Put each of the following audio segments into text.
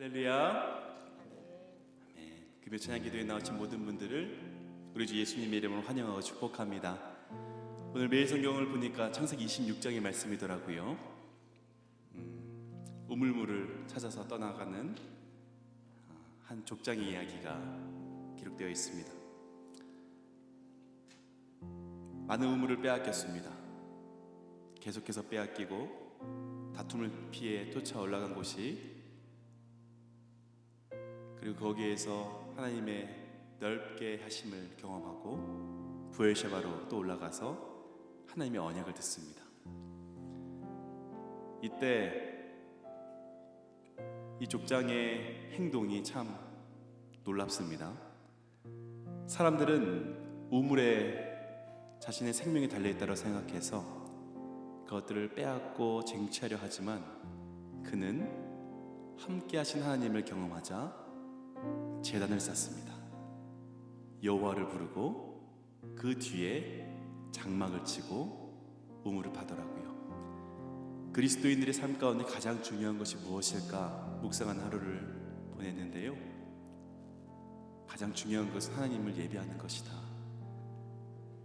할렐루야. 아멘. 금요 찬양 기도에 나오신 모든 분들을 우리 주 예수님의 이름으로 환영하고 축복합니다. 오늘 매일 성경을 보니까 창세기 26장의 말씀이더라고요. 우물물을 찾아서 떠나가는 한 족장의 이야기가 기록되어 있습니다. 많은 우물을 빼앗겼습니다. 계속해서 빼앗기고 다툼을 피해 쫓아 올라간 곳이, 그리고 거기에서 하나님의 넓게 하심을 경험하고 부엘셰바로 또 올라가서 하나님의 언약을 듣습니다. 이때 이 족장의 행동이 참 놀랍습니다. 사람들은 우물에 자신의 생명이 달려있다고 생각해서 그것들을 빼앗고 쟁취하려 하지만, 그는 함께 하신 하나님을 경험하자 제단을 쌓습니다. 여호와를 부르고 그 뒤에 장막을 치고 우물을 파더라고요. 그리스도인들의 삶 가운데 가장 중요한 것이 무엇일까 묵상한 하루를 보냈는데요, 가장 중요한 것은 하나님을 예배하는 것이다.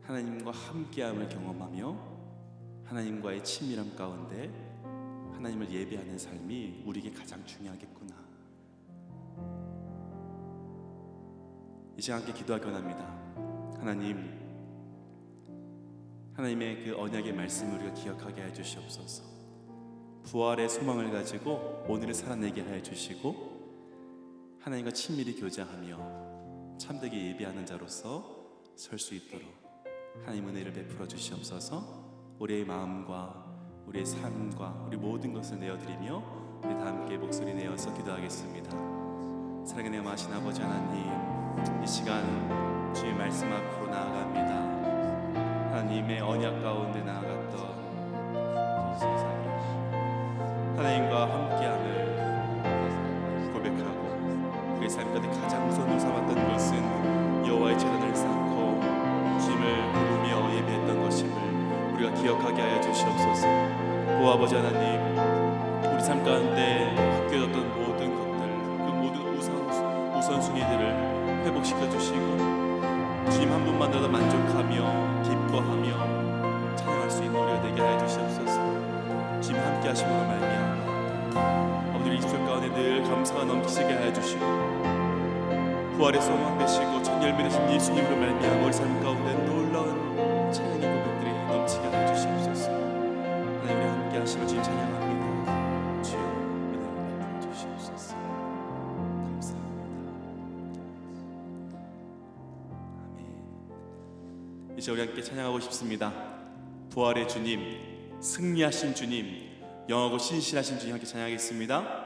하나님과 함께함을 경험하며 하나님과의 친밀함 가운데 하나님을 예배하는 삶이 우리에게 가장 중요하겠구나. 이 시간 함께 기도하기 원합니다. 하나님의 그 언약의 말씀을 우리가 기억하게 해 주시옵소서. 부활의 소망을 가지고 오늘을 살아내게 해 주시고, 하나님과 친밀히 교제하며 참되게 예배하는 자로서 설 수 있도록 하나님 은혜를 베풀어 주시옵소서. 우리의 마음과 우리의 삶과 우리 모든 것을 내어드리며 우리 다 함께 목소리 내어서 기도하겠습니다. 사랑의 내 마신 아버지 하나님, 이 시간 주의 말씀 앞으로 나아갑니다. 하나님의 언약 가운데 나아갔던 이 세상에 하나님과 함께함을 고백하고, 그의 삶 가운데 가장 우선으로 삼았던 것은 여호와의 제단을 쌓고 주님을 부르며 예배했던 것임을 우리가 기억하게 하여 주시옵소서. 오 아버지 하나님, 우리 삶 가운데 바뀌어졌던 모든 것들, 그 모든 우선순위들을 회복시켜 주시고 주님 한 분만으로도 만족하며 기뻐하며 찬양할 수 있는 우리가 되게 하여 주시옵소서. 주님 함께 하심으로 말미암아 아버지, 이 집 가운데 늘 감사가 넘치게 하여 주시고 부활의 소망 되시고 첫 열매 되신 예수님으로 말미암아 우리 삶 가운데 놀라운 찬양의 고백들이 넘치게 하여 주시옵소서. 하나님, 우리 함께 하심을 주님 찬양합니다. 주여 은혜를 베풀어 주시옵소서. 이제 우리 함께 찬양하고 싶습니다. 부활의 주님, 승리하신 주님, 영하고 신실하신 주님 함께 찬양하겠습니다.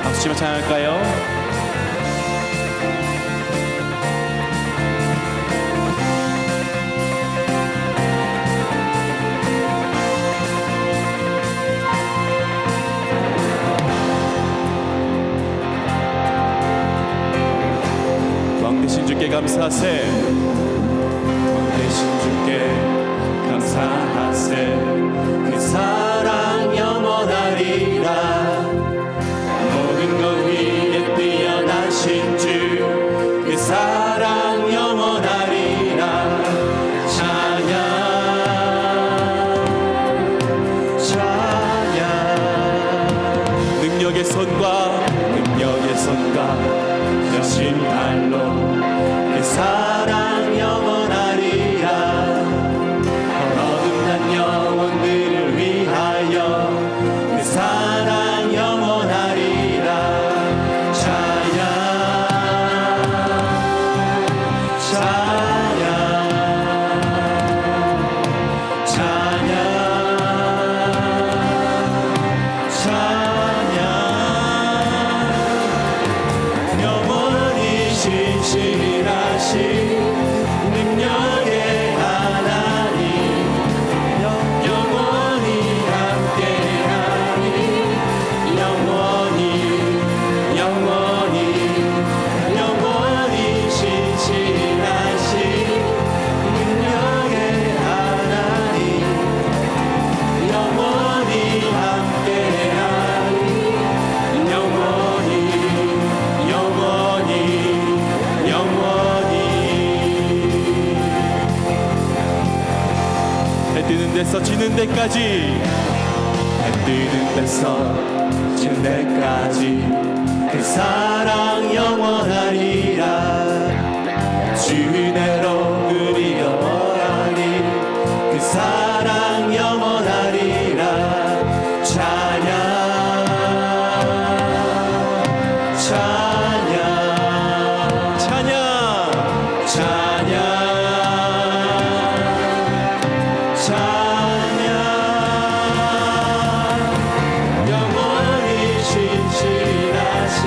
박수 치며 찬양할까요? 주께 감사하세. 왕되신 주께 감사하세. 그 사랑 영원하리라. 모든 것 위에 뛰어나신 주, 그 사랑 영원하리라. 찬양 찬양. 능력의 손과 여신 발로 그 사랑 뜨는 데서 지는 데까지, 해 뜨는 데서 지는 데까지 그 사랑 영원하리라. 주 은혜로 우리 영원하리. 그 사랑 영원하리라. 찬양 찬양 찬양, 찬양 찬양. 영원히 신실하신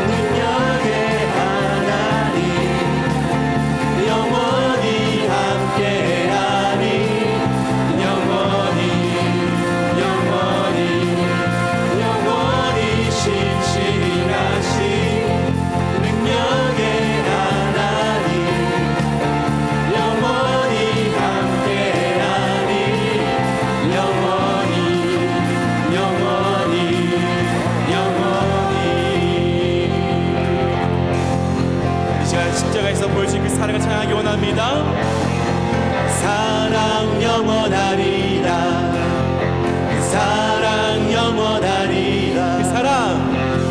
능력의 하나님, 영원히 함께하니. 영원히 영원히 영원히 신실하신 능력의 하나님, 영원히 함께하니. 영원히 영원히 영원히. 이 시간 십자가에서 보여주신 그 사랑을 찬양하기 원합니다. 사랑 영원하리라. 그 사랑 영원하리라. 그 사랑,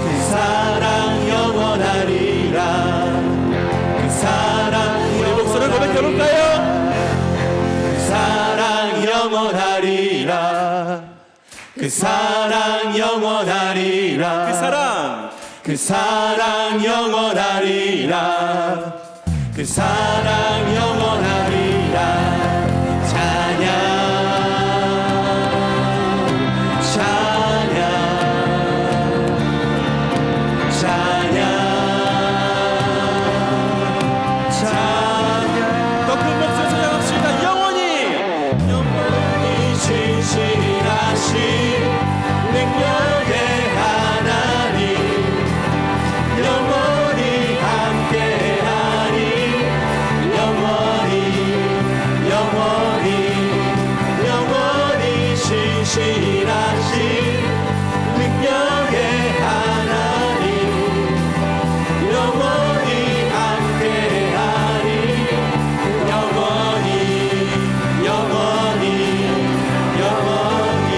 그 사랑 영원하리라. 그 사랑 우리 목소리를 고백해볼까요? 그 사랑 영원하리라. 그 사랑 영원하리라. 그 사랑, 그 사랑 영원하리라. 그 사랑 영원하리라. 찬양 찬양 찬양 찬양. 더 큰 목소리 찬양합시다. 영원히, 영원히 신실하신 능력의 하나님, 영원히 함께하니. 영원히 영원히 영원히 신실하신 능력의 하나님, 영원히 함께하니. 영원히 영원히 영원히.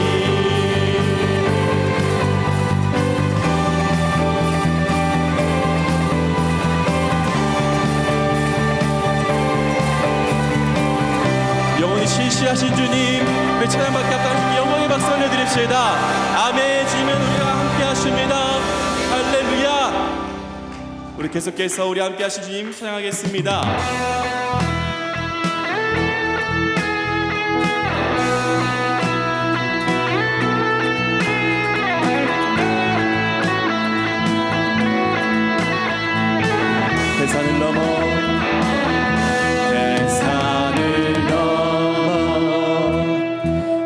영원히 신실하신 주님, 그 찬양받게 합당하신 영광의 박수 올려드립시다. 아멘. 주님은 우리와 함께 하십니다. 할렐루야. 우리 계속해서 우리 함께 하신 주님 찬양하겠습니다. 대산을 넘어 대산을 넘어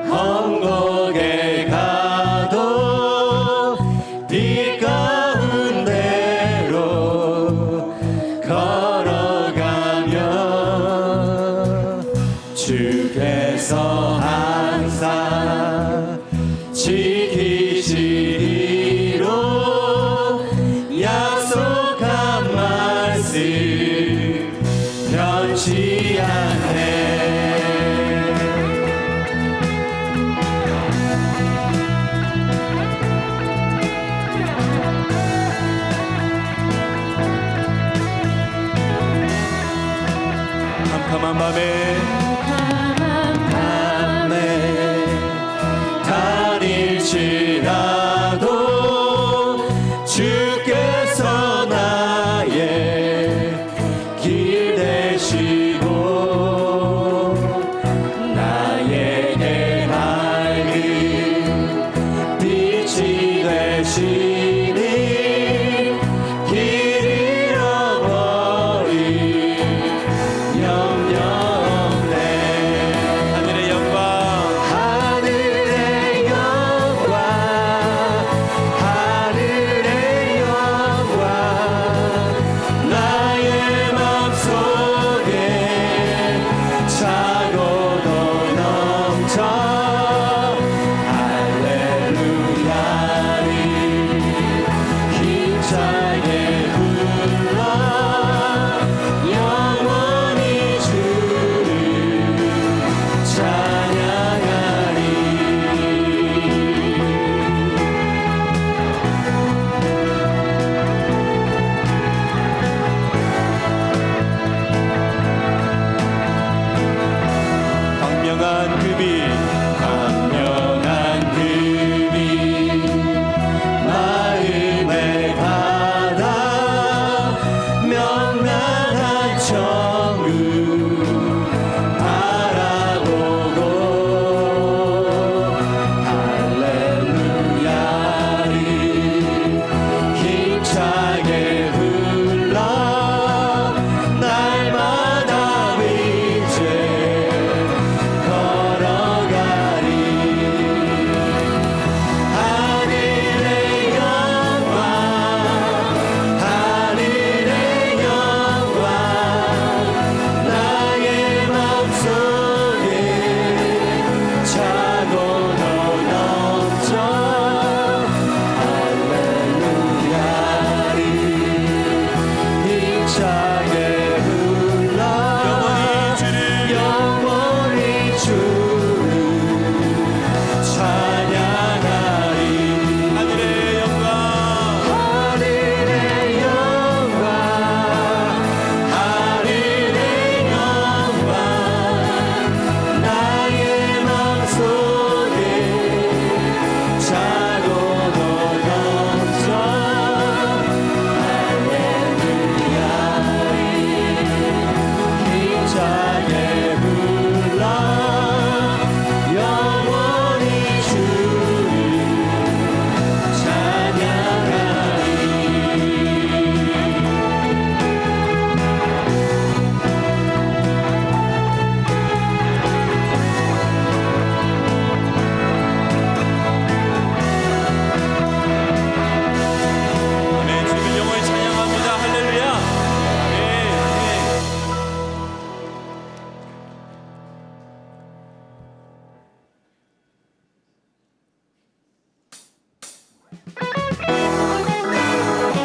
험곡에 가도 비 가운데로 걸어가며 주께서 항상 지키시리로 약속한 말씀 변치 않네. 캄캄한 밤에 다닐지라도 주께서 나의 길 되시고 나에게 밝은 빛이 되시니 길 잃어버린 염려 없네. 하늘의 영광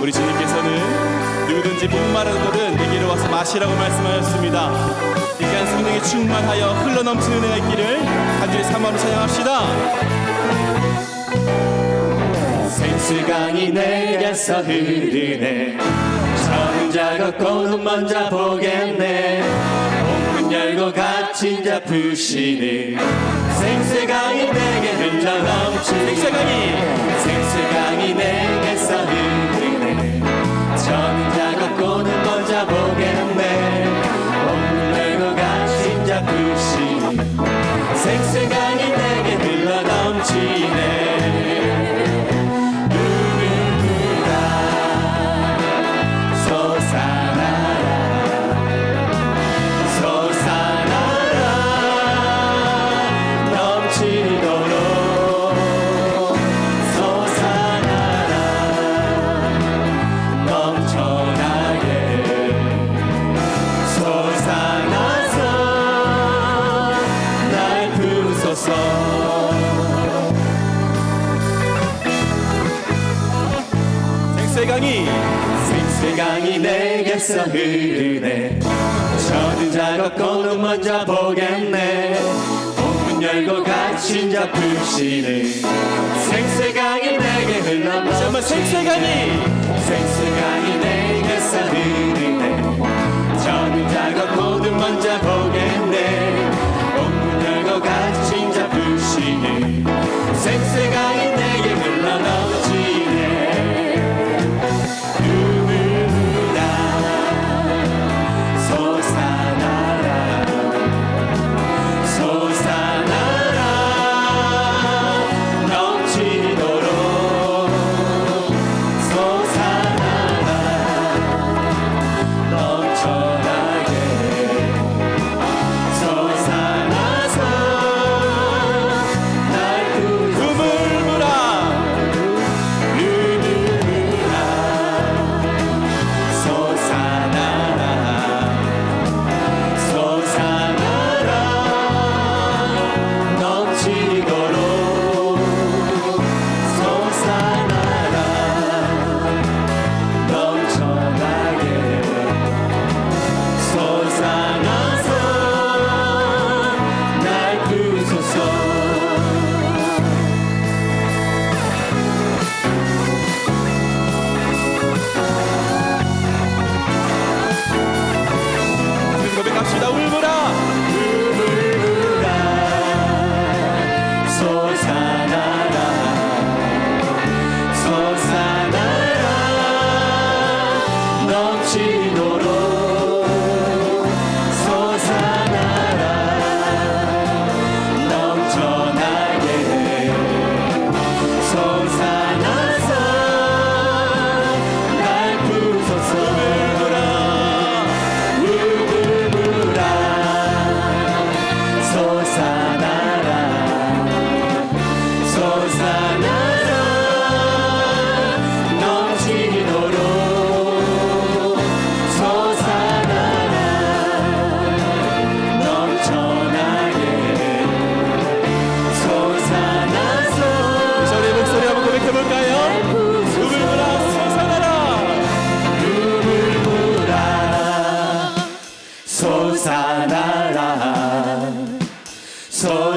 우리 주님께서는 누구든지 목마르거든 내게로 와서 마시라고 말씀하셨습니다. 이 귀한 성령에 충만하여 흘러넘치는 은혜가 있기를 간절히 사모하며 찬양합시다. 생수강이 내게서 흐르네. 저는 작았고 눈 먼저 보겠네. 옥문 열고 갇힌 자 푸시는 생수강이 내게 흘러넘치네. 생수강이 내게서 흐르네. 저는 작았고 눈 먼저 보겠네. 옥문 열고 갇힌 자 푸시는 생수강이 내게 흘러넘치네. 생수강이 내게서 흐르네. 저는 작았고 눈 먼저 보겠네. 옥문 열고 갇힌 자 푸시는 생수강이 내게 흘러넘치네. 생수강이 내게서 흐르네. 저는 작았고 눈 먼저 보겠네. 옥문 열고 갇힌 자 푸시는 생수강이 내게 흘러넘치네.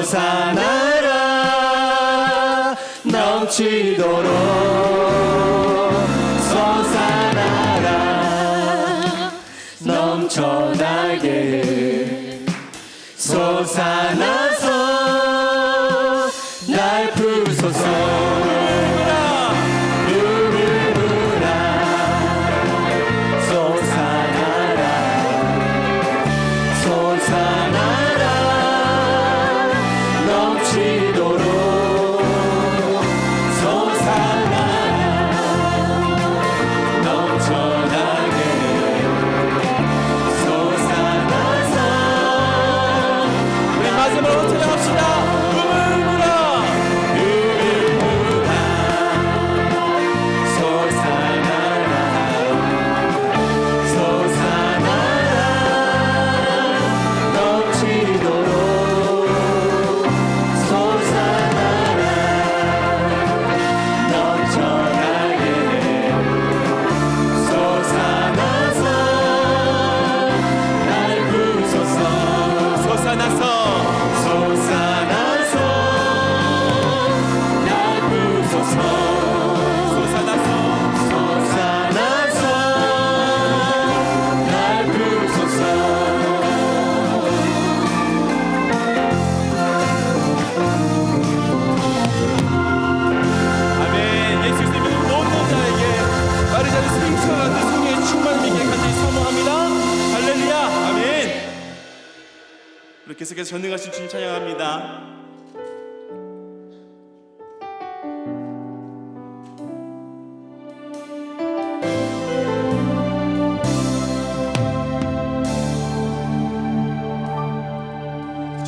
솟아나라 넘치도록 솟아나라 넘쳐나게 솟아나서 날 부소서 마지막으로 우리 계속해서 전능하신 주님 찬양합니다.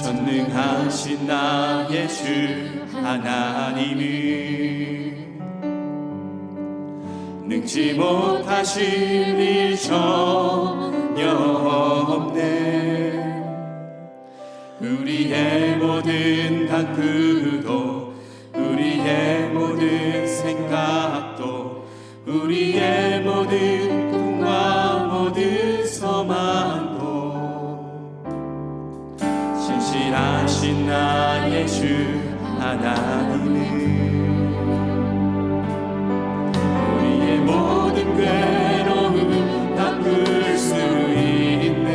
전능하신 나의 주 하나님은 능지 못하실 일 전혀 없네. 우리의 모든 간구도 우리의 모든 생각도 우리의 모든 꿈과 모든 소망도 신실하신 나의 주 하나님은 우리의 모든 괴로움 바꿀 수 있네.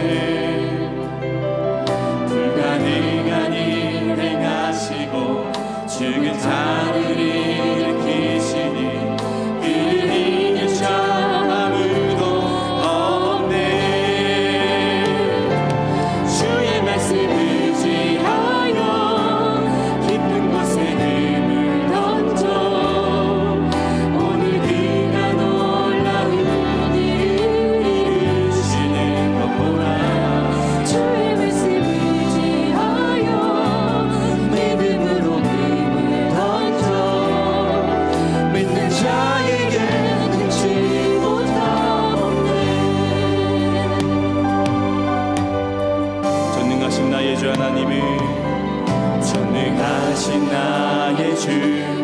불가능한 일 행하시고 죽은 자를 일으키시니 그를 이길 자 아무도 없네. 주의 말씀을 의지하여 깊은 곳에 힘을 던져 오늘 그가 놀라운 일을 이루시는 것 보라. 주의 말씀 의지하여 믿음으로 힘을 던져 믿는 자에게 능치 못하옵네. 전능하신 나의 주 하나님은 전능하신 나의 주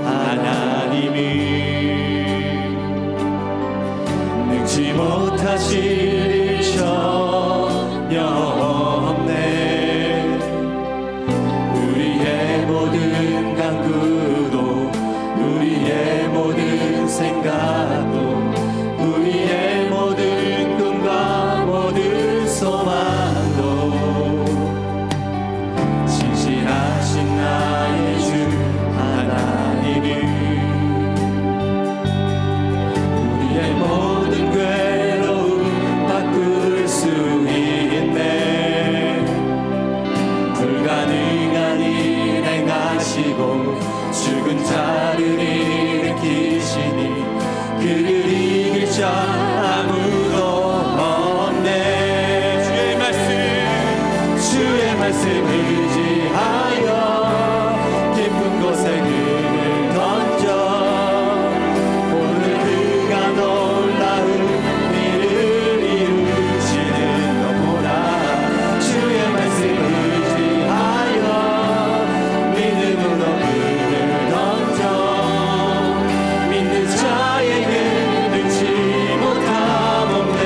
하나님은 능지 못하실 일 전혀 없네. 우리의 모든 간구도 우리의 모든 생각도 우리의 모든 꿈과 모든 소망도 신실하신 나의 주 하나님은 우리의 모든 괴로움 바꿀 수 있네. 불가능한 일 행하시고 죽은 자를 일으키시니 그를 이길 자 아무도 없네. 주의 말씀 의지하여 깊은 곳에 금을 던져 오늘 그가 놀라운 일을 이루시는 것 보라. 주의 말씀 의지하여 믿음으로 금을 던져 믿는 자에게 능치 못함 없네.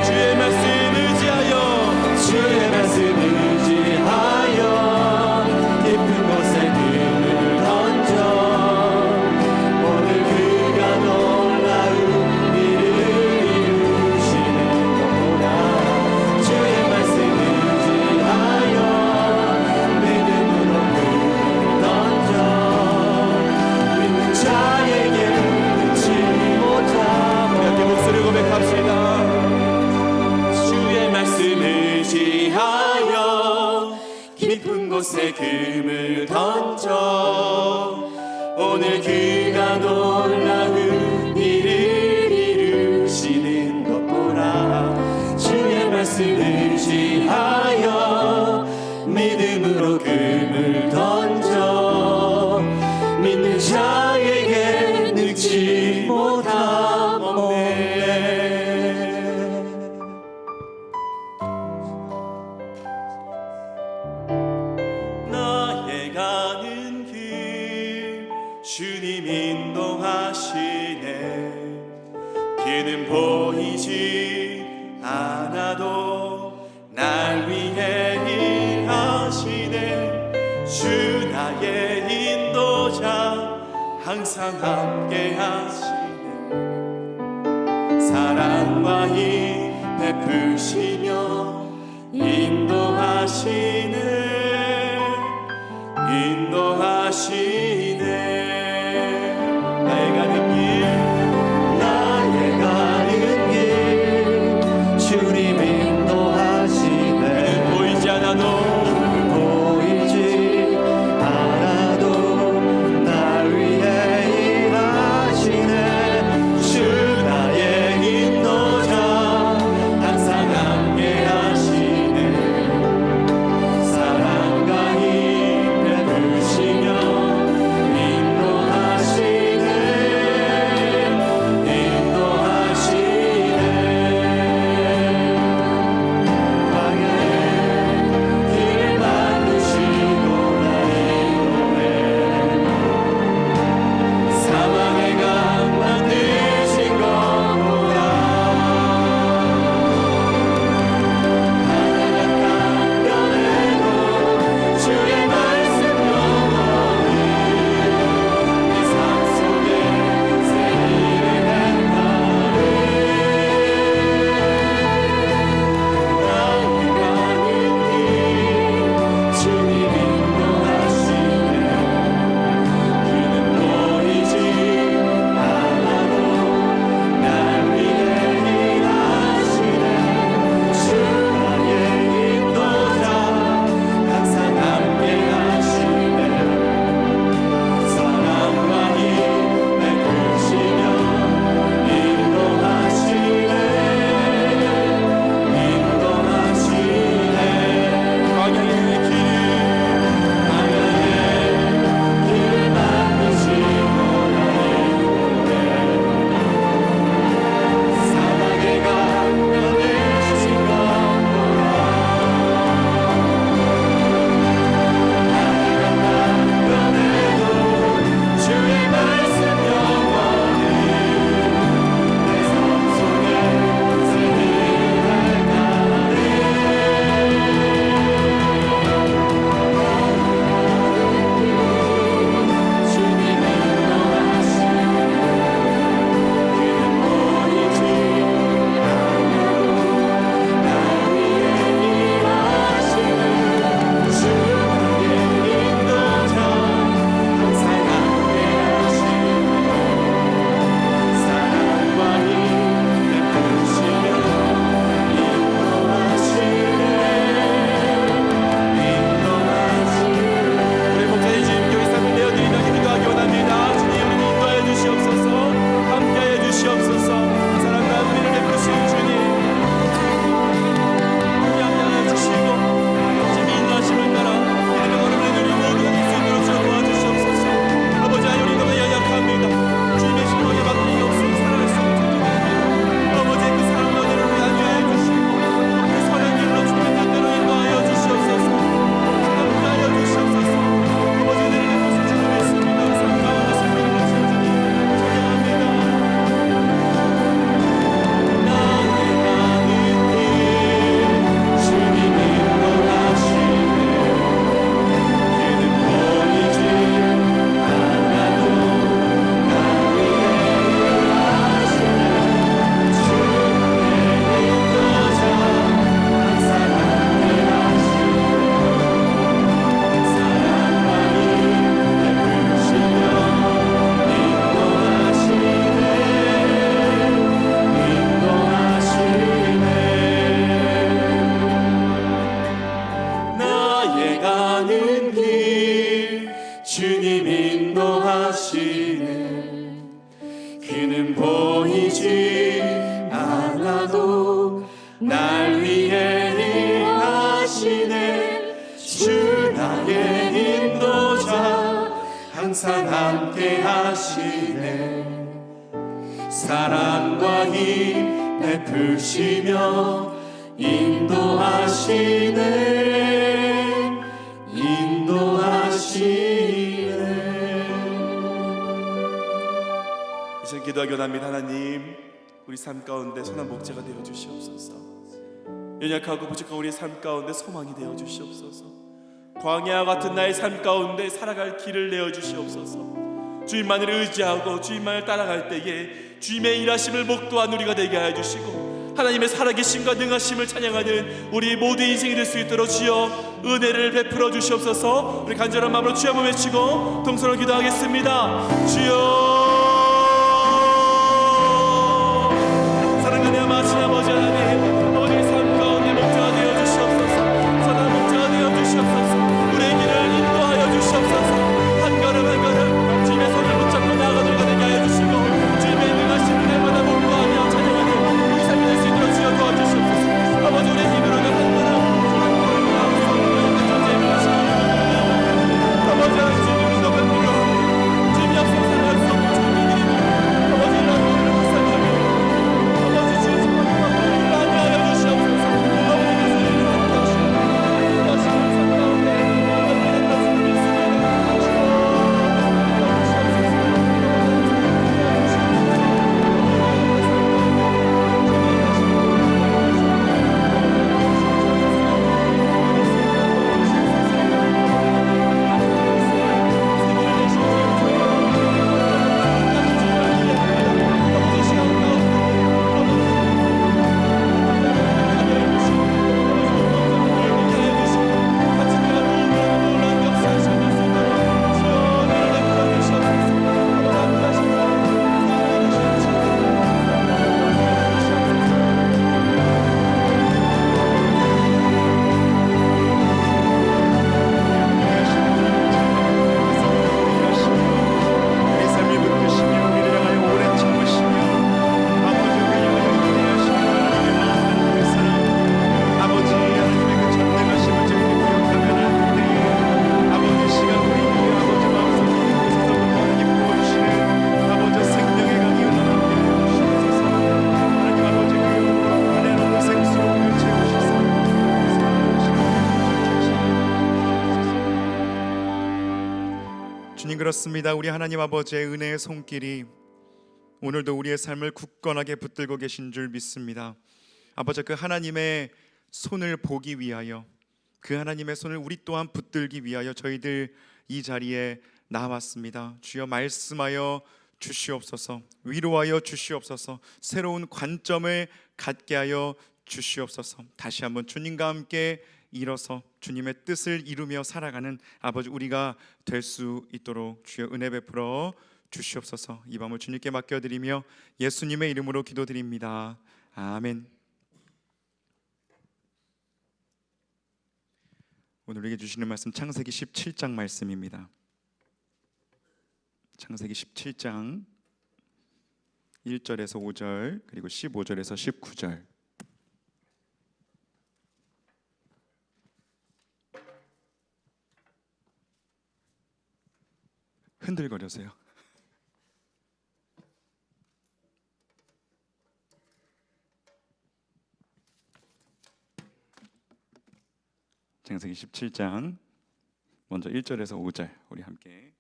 주의 말씀 의지하여 깊은 곳에 금을 던져 오늘 그가 놀라운 일을 이루시는 것 보라. 주의 말씀 의지하여 믿음으로 금을 던져 믿는 자에게 능치 못함. 이렇게 목소리 고백합시다. 주의 말씀 의지하여 깊은 곳에 금을 던져 오늘 그가 놀라운 일을 이루시는 것 보라. 주의 말씀 의지하여 믿음으로 금을 던져 믿는 자에게 능치 못함 없네. 나의 가는 길 주님 인도하시네. 길은 보이지 않아도 날 위해 일하시네. 주 나의 인도자 항상 함께 하시네. 사랑과 힘 베푸시며 인도하시네. 나의 가는 길 주님 인도하시네. 보이지 않아도 길 주님 인도하시네. 그는 보이지 않아도 날 위해 일하시네. 주 나의 인도자 항상 함께 하시네. 사랑과 힘 베푸시며 인도하시네. 이제 기도하기 원합니다. 하나님, 우리 삶 가운데 선한 목재가 되어 주시옵소서. 연약하고 부족한 우리의 삶 가운데 소망이 되어 주시옵소서. 광야와 같은 나의 삶 가운데 살아갈 길을 내어 주시옵소서. 주님만을 의지하고 주님만을 따라갈 때에 주님의 일하심을 목도한 우리가 되게 하여 주시고, 하나님의 살아계심과 능하심을 찬양하는 우리 모두의 인생이 될 수 있도록 주여 은혜를 베풀어 주시옵소서. 우리 간절한 마음으로 주여 한번 외치고 동서로 기도하겠습니다. 주여, 사랑하는 아버지, 아버지 하나님, 아버지의 삶 가운데 목자가 되어 주시옵소서. 선한 목자가 되어 주시옵소서. 우리의 길을 인도하여 주시옵소서. 한 걸음 한 걸음 주님의 손을 붙잡고 나아가는 우리가 되게 하여 주시고, 주님의 능하심을 날마다 목도하며 찬양하는 우리 삶이 될 수 있도록 주여 도와주시옵소서. 아버지, 우리의 힘으로는 한 걸음 아버지 하나님, 주님을 너무 부려 주님이 앞서 살아갈 수 없는 주님이 아버지 이런 일을 불쌍하게 아버지 주의 정말 많이 하여 주시옵소서. 아버지께서 이를 함께 하시고 하시는 삶 가운데 아버지의 말씀을 그렇습니다. 우리 하나님 아버지의 은혜의 손길이 오늘도 우리의 삶을 굳건하게 붙들고 계신 줄 믿습니다. 아버지, 그 하나님의 손을 보기 위하여, 그 하나님의 손을 우리 또한 붙들기 위하여 저희들 이 자리에 나왔습니다. 주여, 말씀하여 주시옵소서. 위로하여 주시옵소서. 새로운 관점을 갖게 하여 주시옵소서. 다시 한번 주님과 함께 일어서 주님의 뜻을 이루며 살아가는 아버지 우리가 될 수 있도록 주여 은혜 베풀어 주시옵소서. 이 밤을 주님께 맡겨드리며 예수님의 이름으로 기도드립니다. 아멘. 오늘 우리에게 주시는 말씀 창세기 17장 말씀입니다. 창세기 17장 1절에서 5절 그리고 15절에서 19절. 흔들거려서요. 창세기 17장 먼저 1절에서 5절 우리 함께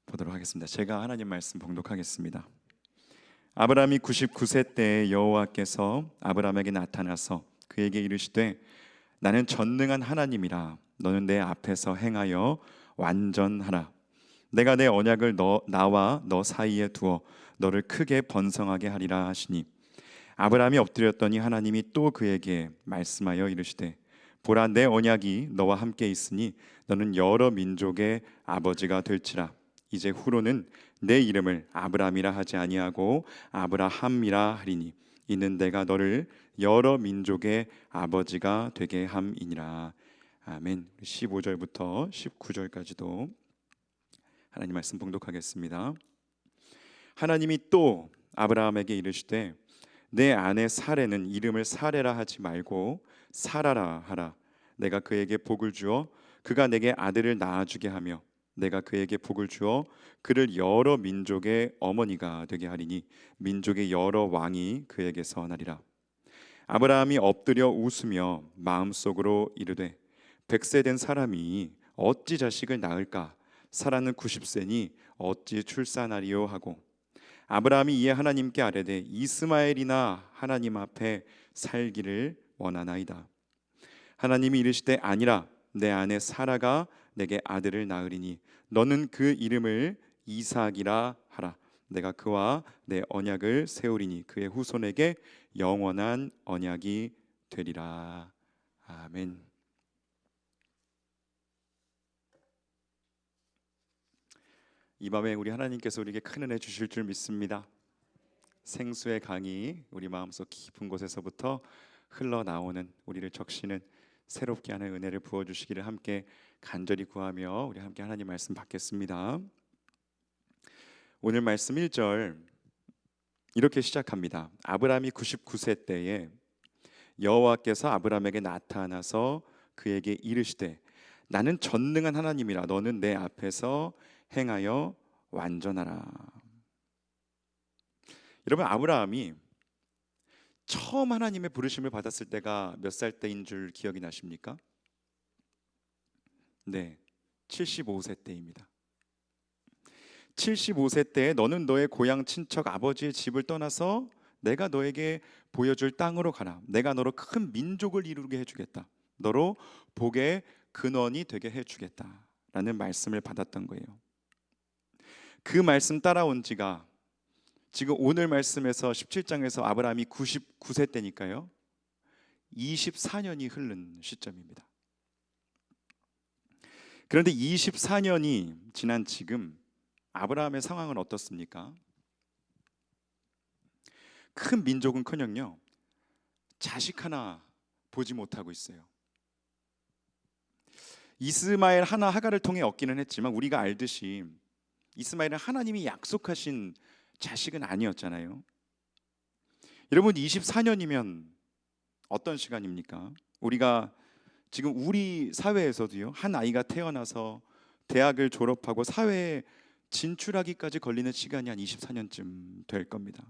보도록 하겠습니다. 제가 하나님 말씀 봉독하겠습니다. 아브라함이 99세 때에 여호와께서 아브라함에게 나타나서 그에게 이르시되 나는 전능한 하나님이라. 너는 내 앞에서 행하여 완전하라. 내가 내 언약을 나와 너 사이에 두어 너를 크게 번성하게 하리라 하시니 아브라함이 엎드렸더니 하나님이 또 그에게 말씀하여 이르시되 보라, 내 언약이 너와 함께 있으니 너는 여러 민족의 아버지가 될지라. 이제 후로는 내 이름을 아브라함이라 하지 아니하고 아브라함이라 하리니 이는 내가 너를 여러 민족의 아버지가 되게 함이니라. 아멘. 15절부터 19절까지도 하나님 말씀 봉독하겠습니다. 하나님이 또 아브라함에게 이르시되 내 아내 사레는 이름을 사레라 하지 말고 사라라 하라. 내가 그에게 복을 주어 그가 내게 아들을 낳아주게 하며 내가 그에게 복을 주어 그를 여러 민족의 어머니가 되게 하리니 민족의 여러 왕이 그에게서 나리라. 아브라함이 엎드려 웃으며 마음속으로 이르되 100세 된 사람이 어찌 자식을 낳을까? 사라는 90세니 어찌 출산하리요 하고 아브라함이 이에 하나님께 아뢰되 이스마엘이나 하나님 앞에 살기를 원하나이다. 하나님이 이르시되 아니라 내 아내 사라가 내게 아들을 낳으리니 너는 그 이름을 이삭이라 하라. 내가 그와 내 언약을 세우리니 그의 후손에게 영원한 언약이 되리라. 아멘. 이 밤에 우리 하나님께서 우리에게 큰 은혜 주실 줄 믿습니다. 생수의 강이 우리 마음속 깊은 곳에서부터 흘러나오는 우리를 적시는 새롭게 하는 은혜를 부어주시기를 함께 간절히 구하며 우리 함께 하나님 말씀 받겠습니다. 오늘 말씀 1절 이렇게 시작합니다. 아브라함이 99세 때에 여호와께서 아브라함에게 나타나서 그에게 이르시되 나는 전능한 하나님이라 너는 내 앞에서 행하여 완전하라. 여러분, 아브라함이 처음 하나님의 부르심을 받았을 때가 몇 살 때인 줄 기억이 나십니까? 네, 75세 때입니다. 75세 때에 너는 너의 고향 친척 아버지의 집을 떠나서 내가 너에게 보여줄 땅으로 가라. 내가 너로 큰 민족을 이루게 해주겠다. 너로 복의 근원이 되게 해주겠다 라는 말씀을 받았던 거예요. 그 말씀 따라온 지가 지금 오늘 말씀에서 17장에서 아브라함이 99세 때니까요 24년이 흐른 시점입니다. 그런데 24년이 지난 지금 아브라함의 상황은 어떻습니까? 큰 민족은커녕요 자식 하나 보지 못하고 있어요. 이스마엘 하나 하가를 통해 얻기는 했지만 우리가 알듯이 이스마엘은 하나님이 약속하신 자식은 아니었잖아요. 여러분, 24년이면 어떤 시간입니까? 우리가 지금 우리 사회에서도요 한 아이가 태어나서 대학을 졸업하고 사회에 진출하기까지 걸리는 시간이 한 24년쯤 될 겁니다.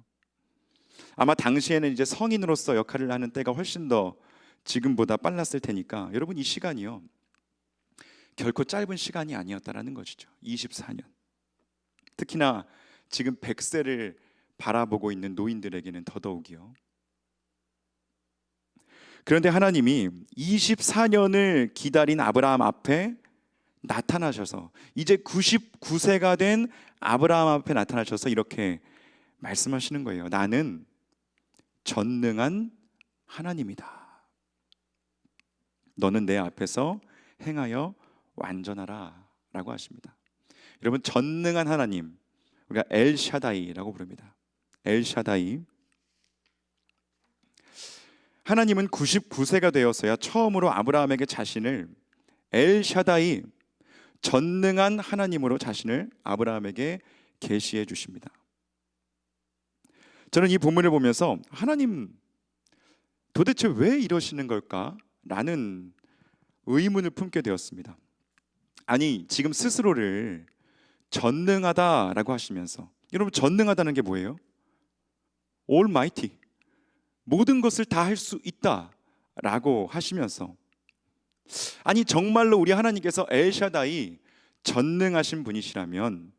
아마 당시에는 이제 성인으로서 역할을 하는 때가 훨씬 더 지금보다 빨랐을 테니까 여러분, 이 시간이요 결코 짧은 시간이 아니었다라는 것이죠. 24년. 특히나 지금 100세를 바라보고 있는 노인들에게는 더더욱이요. 그런데 하나님이 24년을 기다린 아브라함 앞에 나타나셔서 이제 99세가 된 아브라함 앞에 나타나셔서 이렇게 말씀하시는 거예요. 나는 전능한 하나님이다. 너는 내 앞에서 행하여 완전하라 라고 하십니다. 여러분, 전능한 하나님, 우리가 엘샤다이라고 부릅니다. 엘샤다이. 하나님은 99세가 되었어야 처음으로 아브라함에게 자신을 엘샤다이, 전능한 하나님으로 자신을 아브라함에게 계시해 주십니다. 저는 이 본문을 보면서 하나님 도대체 왜 이러시는 걸까? 라는 의문을 품게 되었습니다. 아니, 지금 스스로를 전능하다라고 하시면서, 여러분, 전능하다는 게 뭐예요? Almighty, 모든 것을 다 할 수 있다라고 하시면서, 아니 정말로 우리 하나님께서 엘샤다이 전능하신 분이시라면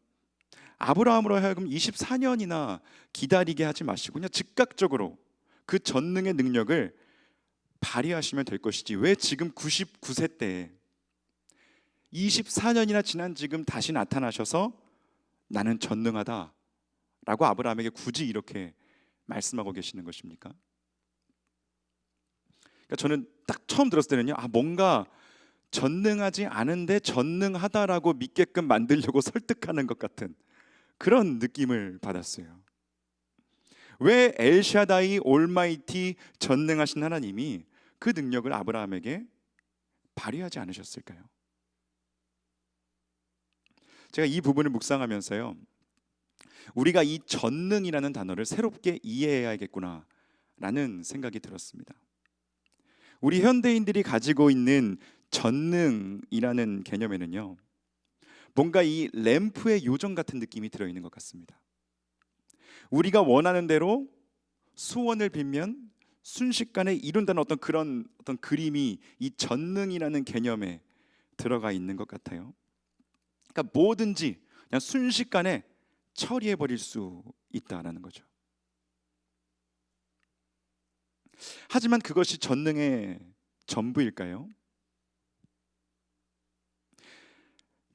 아브라함으로 하여금 24년이나 기다리게 하지 마시고 그냥 즉각적으로 그 전능의 능력을 발휘하시면 될 것이지 왜 지금 99세 때에 24년이나 지난 지금 다시 나타나셔서 나는 전능하다 라고 아브라함에게 굳이 이렇게 말씀하고 계시는 것입니까? 그러니까 저는 딱 처음 들었을 때는요, 뭔가 전능하지 않은데 전능하다라고 믿게끔 만들려고 설득하는 것 같은 그런 느낌을 받았어요. 왜 엘샤다이 올마이티 전능하신 하나님이 그 능력을 아브라함에게 발휘하지 않으셨을까요? 제가 이 부분을 묵상하면서요, 우리가 이 전능이라는 단어를 새롭게 이해해야겠구나 라는 생각이 들었습니다. 우리 현대인들이 가지고 있는 전능이라는 개념에는요, 뭔가 이 램프의 요정 같은 느낌이 들어있는 것 같습니다. 우리가 원하는 대로 소원을 빌면 순식간에 이룬다는 어떤 그런 그림이 이 전능이라는 개념에 들어가 있는 것 같아요. 그러니까 뭐든지 그냥 순식간에 처리해 버릴 수 있다라는 거죠. 하지만 그것이 전능의 전부일까요?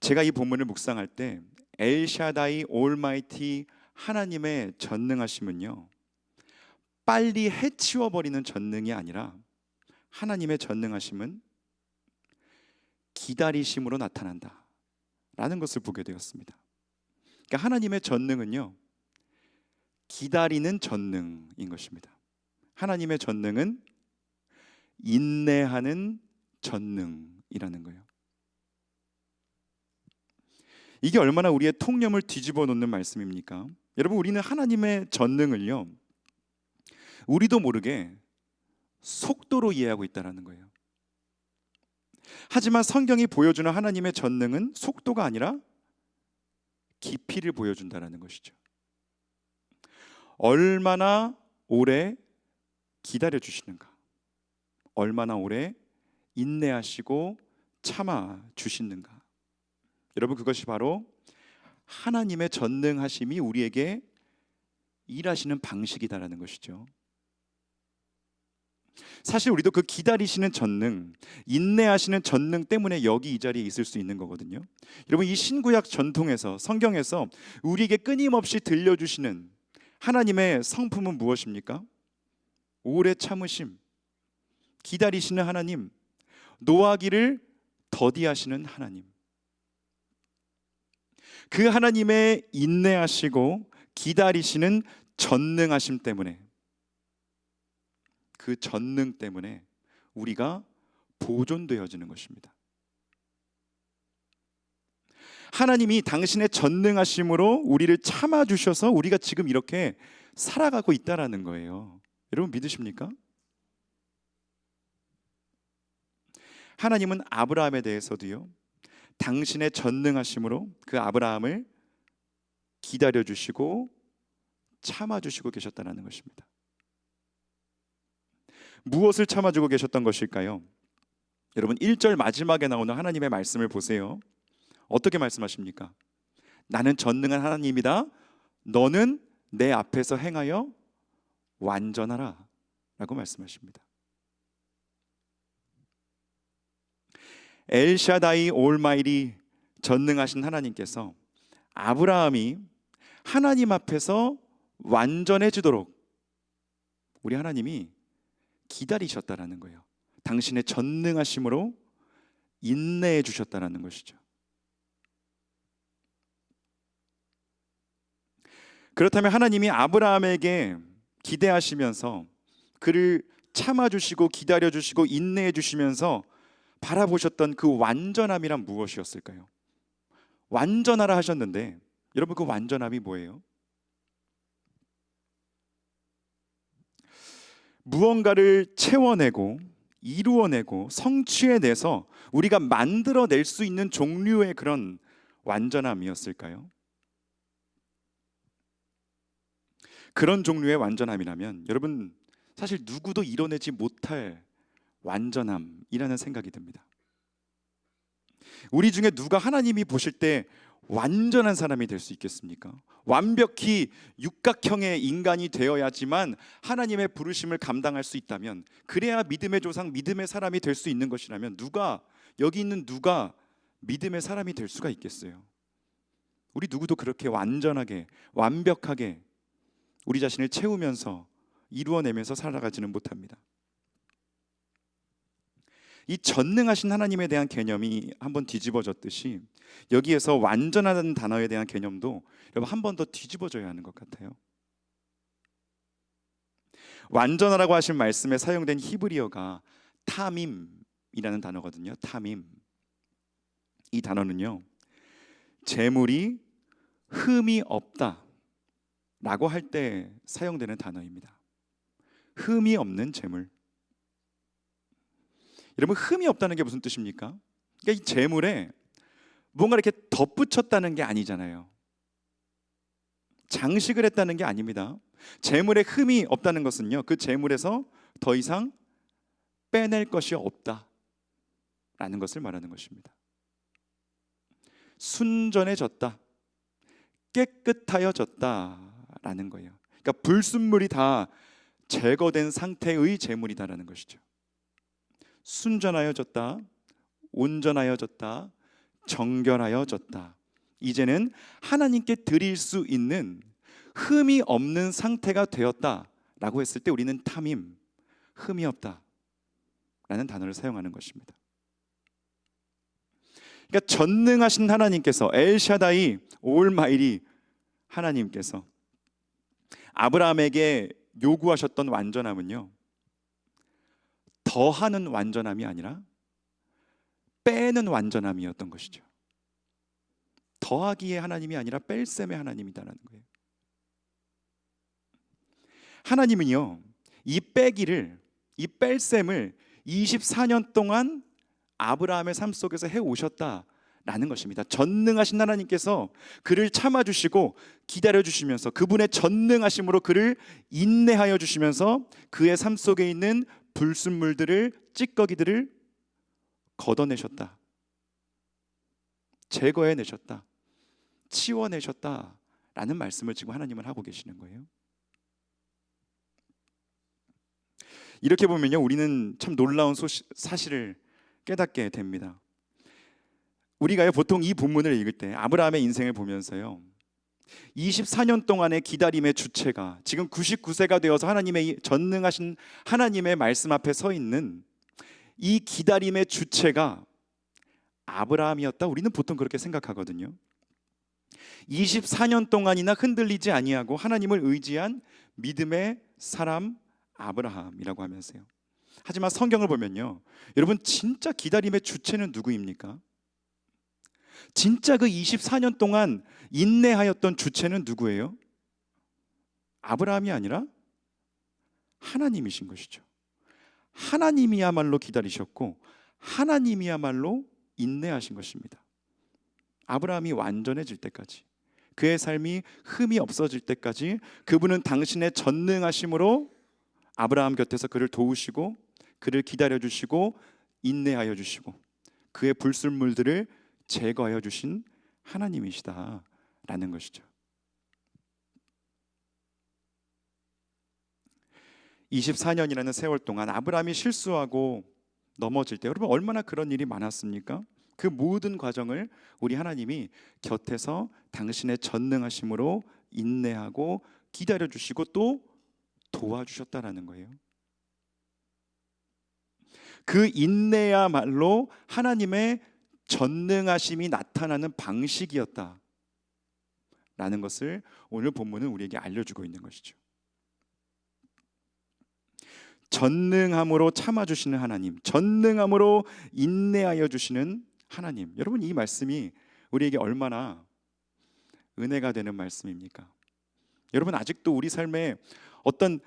제가 이 본문을 묵상할 때 엘샤다이 올마이티 하나님의 전능하심은요, 빨리 해치워 버리는 전능이 아니라 하나님의 전능하심은 기다리심으로 나타난다 라는 것을 보게 되었습니다. 그러니까 하나님의 전능은요, 기다리는 전능인 것입니다. 하나님의 전능은 인내하는 전능이라는 거예요. 이게 얼마나 우리의 통념을 뒤집어 놓는 말씀입니까? 여러분, 우리는 하나님의 전능을요, 우리도 모르게 속도로 이해하고 있다는 거예요. 하지만 성경이 보여주는 하나님의 전능은 속도가 아니라 깊이를 보여준다는 것이죠. 얼마나 오래 기다려 주시는가, 얼마나 오래 인내하시고 참아 주시는가. 여러분, 그것이 바로 하나님의 전능하심이 우리에게 일하시는 방식이다라는 것이죠. 사실 우리도 그 기다리시는 전능, 인내하시는 전능 때문에 여기 이 자리에 있을 수 있는 거거든요. 여러분, 이 신구약 전통에서, 성경에서 우리에게 끊임없이 들려주시는 하나님의 성품은 무엇입니까? 오래 참으심, 기다리시는 하나님, 노하기를 더디하시는 하나님. 그 하나님의 인내하시고 기다리시는 전능하심 때문에, 그 전능 때문에 우리가 보존되어지는 것입니다. 하나님이 당신의 전능하심으로 우리를 참아주셔서 우리가 지금 이렇게 살아가고 있다라는 거예요. 여러분, 믿으십니까? 하나님은 아브라함에 대해서도요, 당신의 전능하심으로 그 아브라함을 기다려주시고 참아주시고 계셨다는 것입니다. 무엇을 참아주고 계셨던 것일까요? 여러분, 1절 마지막에 나오는 하나님의 말씀을 보세요. 어떻게 말씀하십니까? 나는 전능한 하나님이다. 너는 내 앞에서 행하여 완전하라 라고 말씀하십니다. 엘샤다이 올마이리 전능하신 하나님께서 아브라함이 하나님 앞에서 완전해지도록 우리 하나님이 기다리셨다라는 거예요. 당신의 전능하심으로 인내해 주셨다라는 것이죠. 그렇다면 하나님이 아브라함에게 기대하시면서 그를 참아주시고 기다려주시고 인내해 주시면서 바라보셨던 그 완전함이란 무엇이었을까요? 완전하라 하셨는데, 여러분, 그 완전함이 뭐예요? 무언가를 채워내고 이루어내고 성취해내서 우리가 만들어낼 수 있는 종류의 그런 완전함이었을까요? 그런 종류의 완전함이라면 여러분, 사실 누구도 이뤄내지 못할 완전함이라는 생각이 듭니다. 우리 중에 누가 하나님이 보실 때 완전한 사람이 될 수 있겠습니까? 완벽히 육각형의 인간이 되어야지만 하나님의 부르심을 감당할 수 있다면, 그래야 믿음의 조상, 믿음의 사람이 될 수 있는 것이라면 여기 있는 누가 믿음의 사람이 될 수가 있겠어요? 우리 누구도 그렇게 완전하게 완벽하게 우리 자신을 채우면서 이루어내면서 살아가지는 못합니다. 이 전능하신 하나님에 대한 개념이 한번 뒤집어졌듯이 여기에서 완전하다는 단어에 대한 개념도 여러분 한 번 더 뒤집어져야 하는 것 같아요. 완전하라고 하신 말씀에 사용된 히브리어가 타밈이라는 단어거든요. 타밈. 이 단어는요, 재물이 흠이 없다 라고 할 때 사용되는 단어입니다. 흠이 없는 재물. 여러분, 흠이 없다는 게 무슨 뜻입니까? 그러니까 이 재물에 뭔가 이렇게 덧붙였다는 게 아니잖아요. 장식을 했다는 게 아닙니다. 재물에 흠이 없다는 것은요, 그 재물에서 더 이상 빼낼 것이 없다라는 것을 말하는 것입니다. 순전해졌다, 깨끗하여졌다라는 거예요. 그러니까 불순물이 다 제거된 상태의 재물이다라는 것이죠. 순전하여졌다, 온전하여졌다, 정결하여졌다. 이제는 하나님께 드릴 수 있는 흠이 없는 상태가 되었다라고 했을 때 우리는 타밈, 흠이 없다라는 단어를 사용하는 것입니다. 그러니까 전능하신 하나님께서, 엘샤다이 올마이리 하나님께서 아브라함에게 요구하셨던 완전함은요, 더하는 완전함이 아니라 빼는 완전함이었던 것이죠. 더하기의 하나님이 아니라 뺄셈의 하나님이다라는 거예요. 하나님은요, 이 빼기를, 이 뺄셈을 24년 동안 아브라함의 삶 속에서 해오셨다라는 것입니다. 전능하신 하나님께서 그를 참아주시고 기다려주시면서 그분의 전능하심으로 그를 인내하여 주시면서 그의 삶 속에 있는 불순물들을, 찌꺼기들을 걷어내셨다, 제거해내셨다, 치워내셨다라는 말씀을 지금 하나님은 하고 계시는 거예요. 이렇게 보면요, 우리는 참 놀라운 사실을 깨닫게 됩니다. 우리가요, 보통 이 본문을 읽을 때 아브라함의 인생을 보면서요, 24년 동안의 기다림의 주체가 지금 99세가 되어서 하나님의 전능하신 하나님의 말씀 앞에 서 있는 이 기다림의 주체가 아브라함이었다, 우리는 보통 그렇게 생각하거든요. 24년 동안이나 흔들리지 아니하고 하나님을 의지한 믿음의 사람 아브라함이라고 하면서요. 하지만 성경을 보면요, 여러분, 진짜 기다림의 주체는 누구입니까? 진짜 그 24년 동안 인내하였던 주체는 누구예요? 아브라함이 아니라 하나님이신 것이죠. 하나님이야말로 기다리셨고 하나님이야말로 인내하신 것입니다. 아브라함이 완전해질 때까지, 그의 삶이 흠이 없어질 때까지 그분은 당신의 전능하심으로 아브라함 곁에서 그를 도우시고 그를 기다려주시고 인내하여 주시고 그의 불순물들을 제거하여 주신 하나님이시다라는 것이죠. 24년이라는 세월 동안 아브라함이 실수하고 넘어질 때, 여러분, 얼마나 그런 일이 많았습니까? 그 모든 과정을 우리 하나님이 곁에서 당신의 전능하심으로 인내하고 기다려주시고 또 도와주셨다라는 거예요. 그 인내야말로 하나님의 전능하심이 나타나는 방식이었다라는 것을 오늘 본문은 우리에게 알려주고 있는 것이죠. 전능함으로 참아주시는 하나님, 전능함으로 인내하여 주시는 하나님. 여러분, 이 말씀이 우리에게 얼마나 은혜가 되는 말씀입니까? 여러분, 아직도 우리 삶에 어떤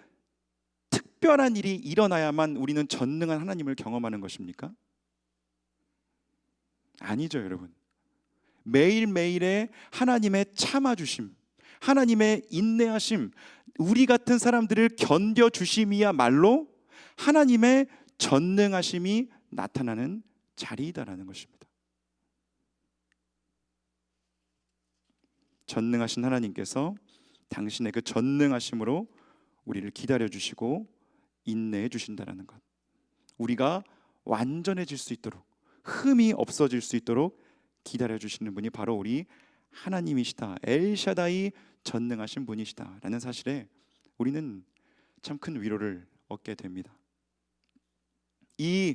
특별한 일이 일어나야만 우리는 전능한 하나님을 경험하는 것입니까? 아니죠, 여러분. 매일매일의 하나님의 참아주심, 하나님의 인내하심, 우리 같은 사람들을 견뎌주심이야말로 하나님의 전능하심이 나타나는 자리이다라는 것입니다. 전능하신 하나님께서 당신의 그 전능하심으로 우리를 기다려주시고 인내해 주신다라는 것, 우리가 완전해질 수 있도록, 흠이 없어질 수 있도록 기다려주시는 분이 바로 우리 하나님이시다, 엘샤다이 전능하신 분이시다라는 사실에 우리는 참 큰 위로를 얻게 됩니다. 이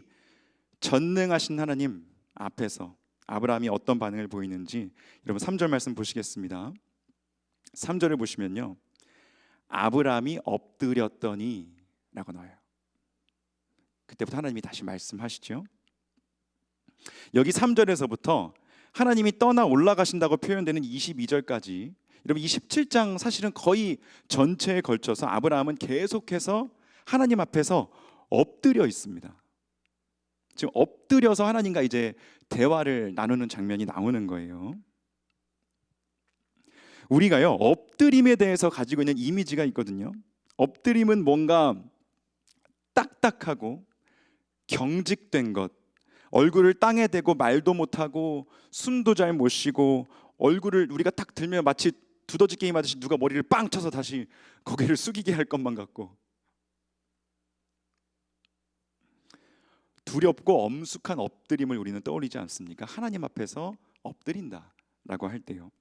전능하신 하나님 앞에서 아브라함이 어떤 반응을 보이는지 여러분 3절 말씀 보시겠습니다. 3절을 보시면요, 아브라함이 엎드렸더니 라고 나와요. 그때부터 하나님이 다시 말씀하시죠. 여기 3절에서부터 하나님이 떠나 올라가신다고 표현되는 22절까지, 여러분 이 17장 사실은 거의 전체에 걸쳐서 아브라함은 계속해서 하나님 앞에서 엎드려 있습니다. 지금 엎드려서 하나님과 이제 대화를 나누는 장면이 나오는 거예요. 우리가요, 엎드림에 대해서 가지고 있는 이미지가 있거든요. 엎드림은 뭔가 딱딱하고 경직된 것, 얼굴을 땅에 대고 말도 못하고 숨도 잘 못 쉬고 얼굴을 우리가 딱 들면 마치 두더지 게임 하듯이 누가 머리를 빵 쳐서 다시 고개를 숙이게 할 것만 같고, 두렵고 엄숙한 엎드림을 우리는 떠올리지 않습니까? 하나님 앞에서 엎드린다라고 할 때요.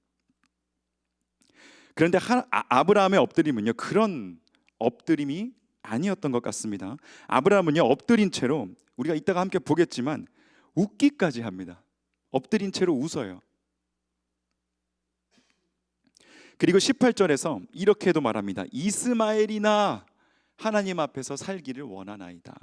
그런데 아브라함의 엎드림은요, 그런 엎드림이 아니었던 것 같습니다. 아브라함은요, 엎드린 채로, 우리가 이따가 함께 보겠지만 웃기까지 합니다. 엎드린 채로 웃어요. 그리고 18절에서 이렇게도 말합니다. 이스마엘이나 하나님 앞에서 살기를 원하나이다.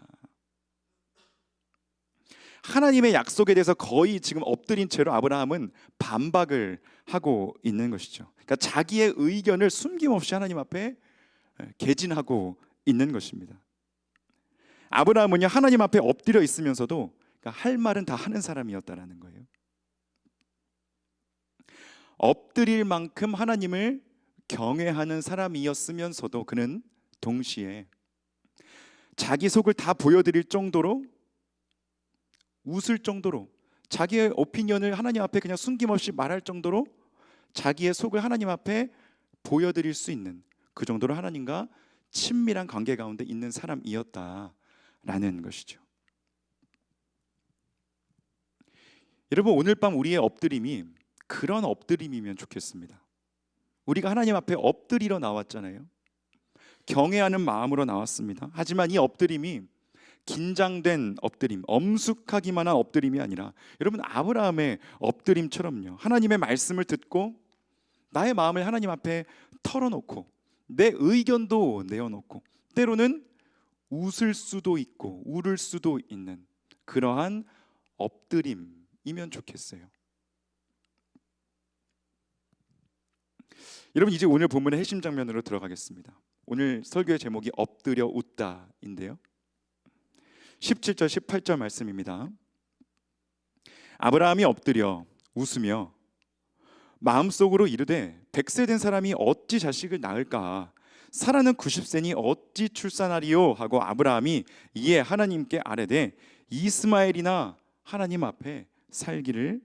하나님의 약속에 대해서 거의 지금 엎드린 채로 아브라함은 반박을 하고 있는 것이죠. 그러니까 자기의 의견을 숨김없이 하나님 앞에 개진하고 있는 것입니다. 아브라함은요, 하나님 앞에 엎드려 있으면서도 그러니까 할 말은 다 하는 사람이었다라는 거예요. 엎드릴 만큼 하나님을 경외하는 사람이었으면서도 그는 동시에 자기 속을 다 보여드릴 정도로, 웃을 정도로, 자기의 오피니언을 하나님 앞에 그냥 숨김없이 말할 정도로 자기의 속을 하나님 앞에 보여드릴 수 있는, 그 정도로 하나님과 친밀한 관계 가운데 있는 사람이었다라는 것이죠. 여러분, 오늘 밤 우리의 엎드림이 그런 엎드림이면 좋겠습니다. 우리가 하나님 앞에 엎드리러 나왔잖아요. 경외하는 마음으로 나왔습니다. 하지만 이 엎드림이 긴장된 엎드림, 엄숙하기만 한 엎드림이 아니라, 여러분 아브라함의 엎드림처럼요, 하나님의 말씀을 듣고 나의 마음을 하나님 앞에 털어놓고 내 의견도 내어놓고 때로는 웃을 수도 있고 울을 수도 있는 그러한 엎드림이면 좋겠어요. 여러분, 이제 오늘 본문의 핵심 장면으로 들어가겠습니다. 오늘 설교의 제목이 엎드려 웃다인데요, 17절 18절 말씀입니다. 아브라함이 엎드려 웃으며 마음속으로 이르되 100세 된 사람이 어찌 자식을 낳을까? 사라는 90세니 어찌 출산하리요? 하고 아브라함이 이에 하나님께 아뢰되 이스마엘이나 하나님 앞에 살기를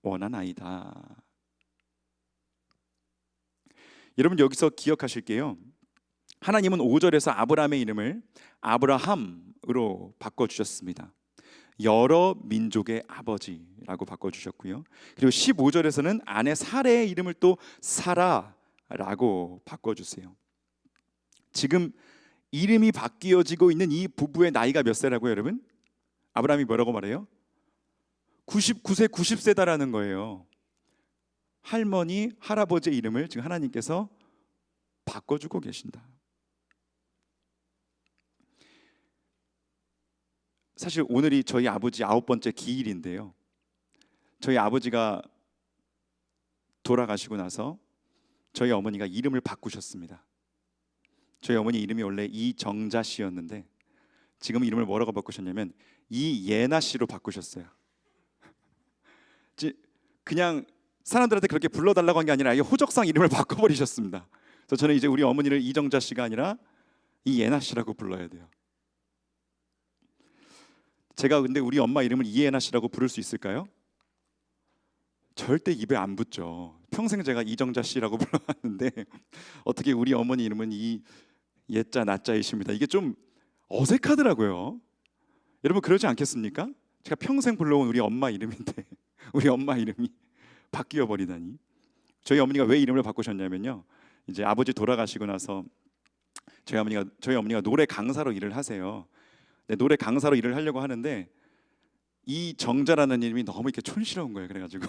원하나이다. 여러분, 여기서 기억하실게요. 하나님은 5절에서 아브라함의 이름을 아브라함으로 바꿔주셨습니다. 여러 민족의 아버지라고 바꿔주셨고요. 그리고 15절에서는 아내 사레의 이름을 또 사라라고 바꿔주세요. 지금 이름이 바뀌어지고 있는 이 부부의 나이가 몇 세라고요, 여러분? 아브라함이 뭐라고 말해요? 99세, 90세다라는 거예요. 할머니, 할아버지의 이름을 지금 하나님께서 바꿔주고 계신다. 사실 오늘이 저희 아버지 9번째 기일인데요, 저희 아버지가 돌아가시고 나서 저희 어머니가 이름을 바꾸셨습니다. 저희 어머니 이름이 원래 이정자 씨였는데 지금 이름을 뭐라고 바꾸셨냐면 이예나 씨로 바꾸셨어요. 그냥 사람들한테 그렇게 불러달라고 한 게 아니라 아예 호적상 이름을 바꿔버리셨습니다. 그래서 저는 이제 우리 어머니를 이정자 씨가 아니라 이예나 씨라고 불러야 돼요. 제가 근데 우리 엄마 이름을 이예나 씨라고 부를 수 있을까요? 절대 입에 안 붙죠. 평생 제가 이정자 씨라고 불러왔는데 어떻게 우리 어머니 이름은 이 예자 나자이십니다. 이게 좀 어색하더라고요. 여러분, 그러지 않겠습니까? 제가 평생 불러온 우리 엄마 이름인데 우리 엄마 이름이 바뀌어 버리다니. 저희 어머니가 왜 이름을 바꾸셨냐면요, 이제 아버지 돌아가시고 나서 저희 어머니가 노래 강사로 일을 하세요. 네, 노래 강사로 일을 하려고 하는데 이 정자라는 이름이 너무 이렇게 촌스러운 거예요. 그래가지고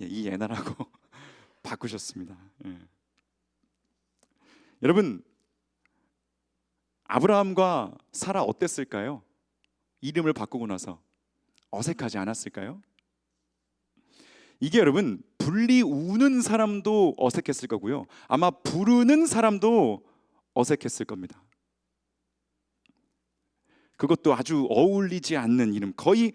예, 이 예나라고 바꾸셨습니다. 예. 여러분, 아브라함과 사라 어땠을까요? 이름을 바꾸고 나서 어색하지 않았을까요? 이게 여러분 분리 우는 사람도 어색했을 거고요. 아마 부르는 사람도 어색했을 겁니다. 그것도 아주 어울리지 않는 이름, 거의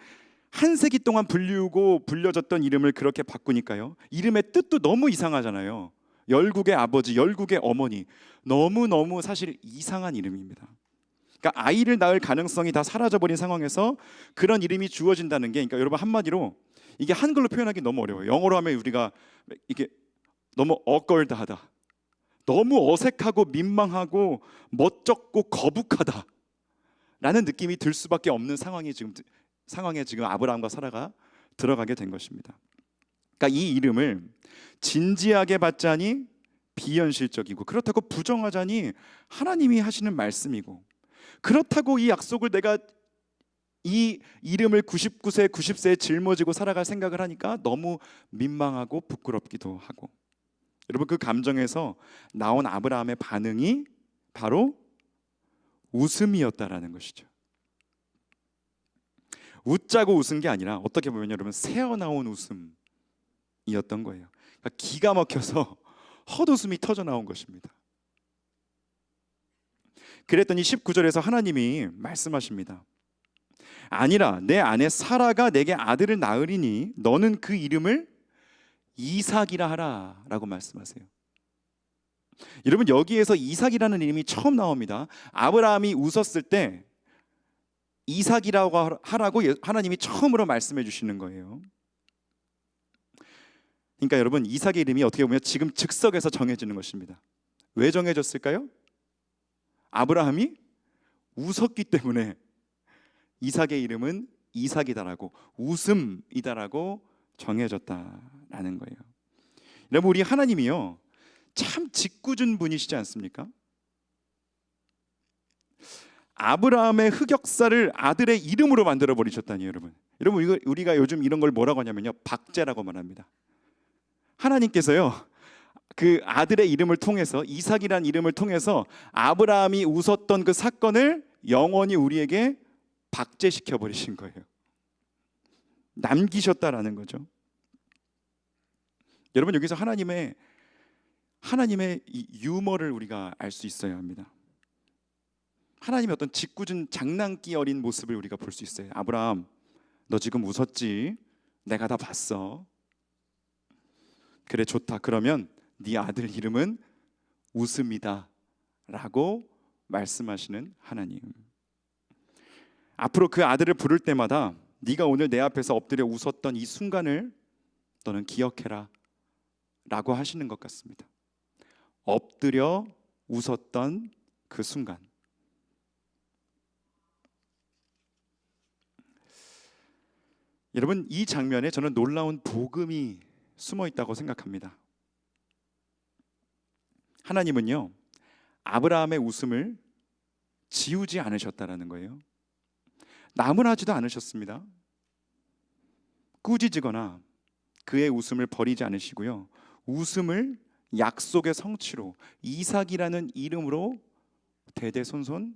한 세기 동안 불리우고 불려졌던 이름을 그렇게 바꾸니까요. 이름의 뜻도 너무 이상하잖아요. 열국의 아버지, 열국의 어머니, 너무너무 사실 이상한 이름입니다. 그러니까 아이를 낳을 가능성이 다 사라져버린 상황에서 그런 이름이 주어진다는 게, 그러니까 여러분 한마디로 이게 한글로 표현하기 너무 어려워요. 영어로 하면 우리가 이게 너무 awkward하다, 너무 어색하고 민망하고 멋쩍고 거북하다 라는 느낌이 들 수밖에 없는 상황에 지금 아브라함과 사라가 들어가게 된 것입니다. 그러니까 이 이름을 진지하게 받자니 비현실적이고, 그렇다고 부정하자니 하나님이 하시는 말씀이고, 그렇다고 이 약속을 내가 이 이름을 99세 90세에 짊어지고 살아갈 생각을 하니까 너무 민망하고 부끄럽기도 하고, 여러분 그 감정에서 나온 아브라함의 반응이 바로 웃음이었다라는 것이죠. 웃자고 웃은 게 아니라 어떻게 보면 여러분 새어나온 웃음이었던 거예요. 그러니까 기가 막혀서 헛웃음이 터져 나온 것입니다. 그랬더니 19절에서 하나님이 말씀하십니다. 아니라 내 아내 사라가 내게 아들을 낳으리니 너는 그 이름을 이삭이라 하라 라고 말씀하세요. 여러분 여기에서 이삭이라는 이름이 처음 나옵니다. 아브라함이 웃었을 때 이삭이라고 하라고 하나님이 처음으로 말씀해 주시는 거예요. 그러니까 여러분 이삭의 이름이 어떻게 보면 지금 즉석에서 정해지는 것입니다. 왜 정해졌을까요? 아브라함이 웃었기 때문에 이삭의 이름은 이삭이다라고, 웃음이다라고 정해졌다라는 거예요. 여러분 우리 하나님이요 참 짓궂은 분이시지 않습니까? 아브라함의 흑역사를 아들의 이름으로 만들어 버리셨다니 여러분. 여러분 이거 우리가 요즘 이런 걸 뭐라고 하냐면요 박제라고 말합니다. 하나님께서요 그 아들의 이름을 통해서, 이삭이라는 이름을 통해서 아브라함이 웃었던 그 사건을 영원히 우리에게 박제시켜 버리신 거예요. 남기셨다라는 거죠. 여러분 여기서 하나님의 이 유머를 우리가 알 수 있어야 합니다. 하나님의 어떤 짓궂은 장난기 어린 모습을 우리가 볼 수 있어요. 아브라함, 너 지금 웃었지? 내가 다 봤어. 그래 좋다. 그러면 네 아들 이름은 웃음이다 라고 말씀하시는 하나님. 앞으로 그 아들을 부를 때마다 네가 오늘 내 앞에서 엎드려 웃었던 이 순간을 너는 기억해라 라고 하시는 것 같습니다. 엎드려 웃었던 그 순간. 여러분 이 장면에 저는 놀라운 복음이 숨어 있다고 생각합니다. 하나님은요 아브라함의 웃음을 지우지 않으셨다라는 거예요. 나무라지도 않으셨습니다. 꾸짖거나 그의 웃음을 버리지 않으시고요, 웃음을 약속의 성취로 이삭이라는 이름으로 대대손손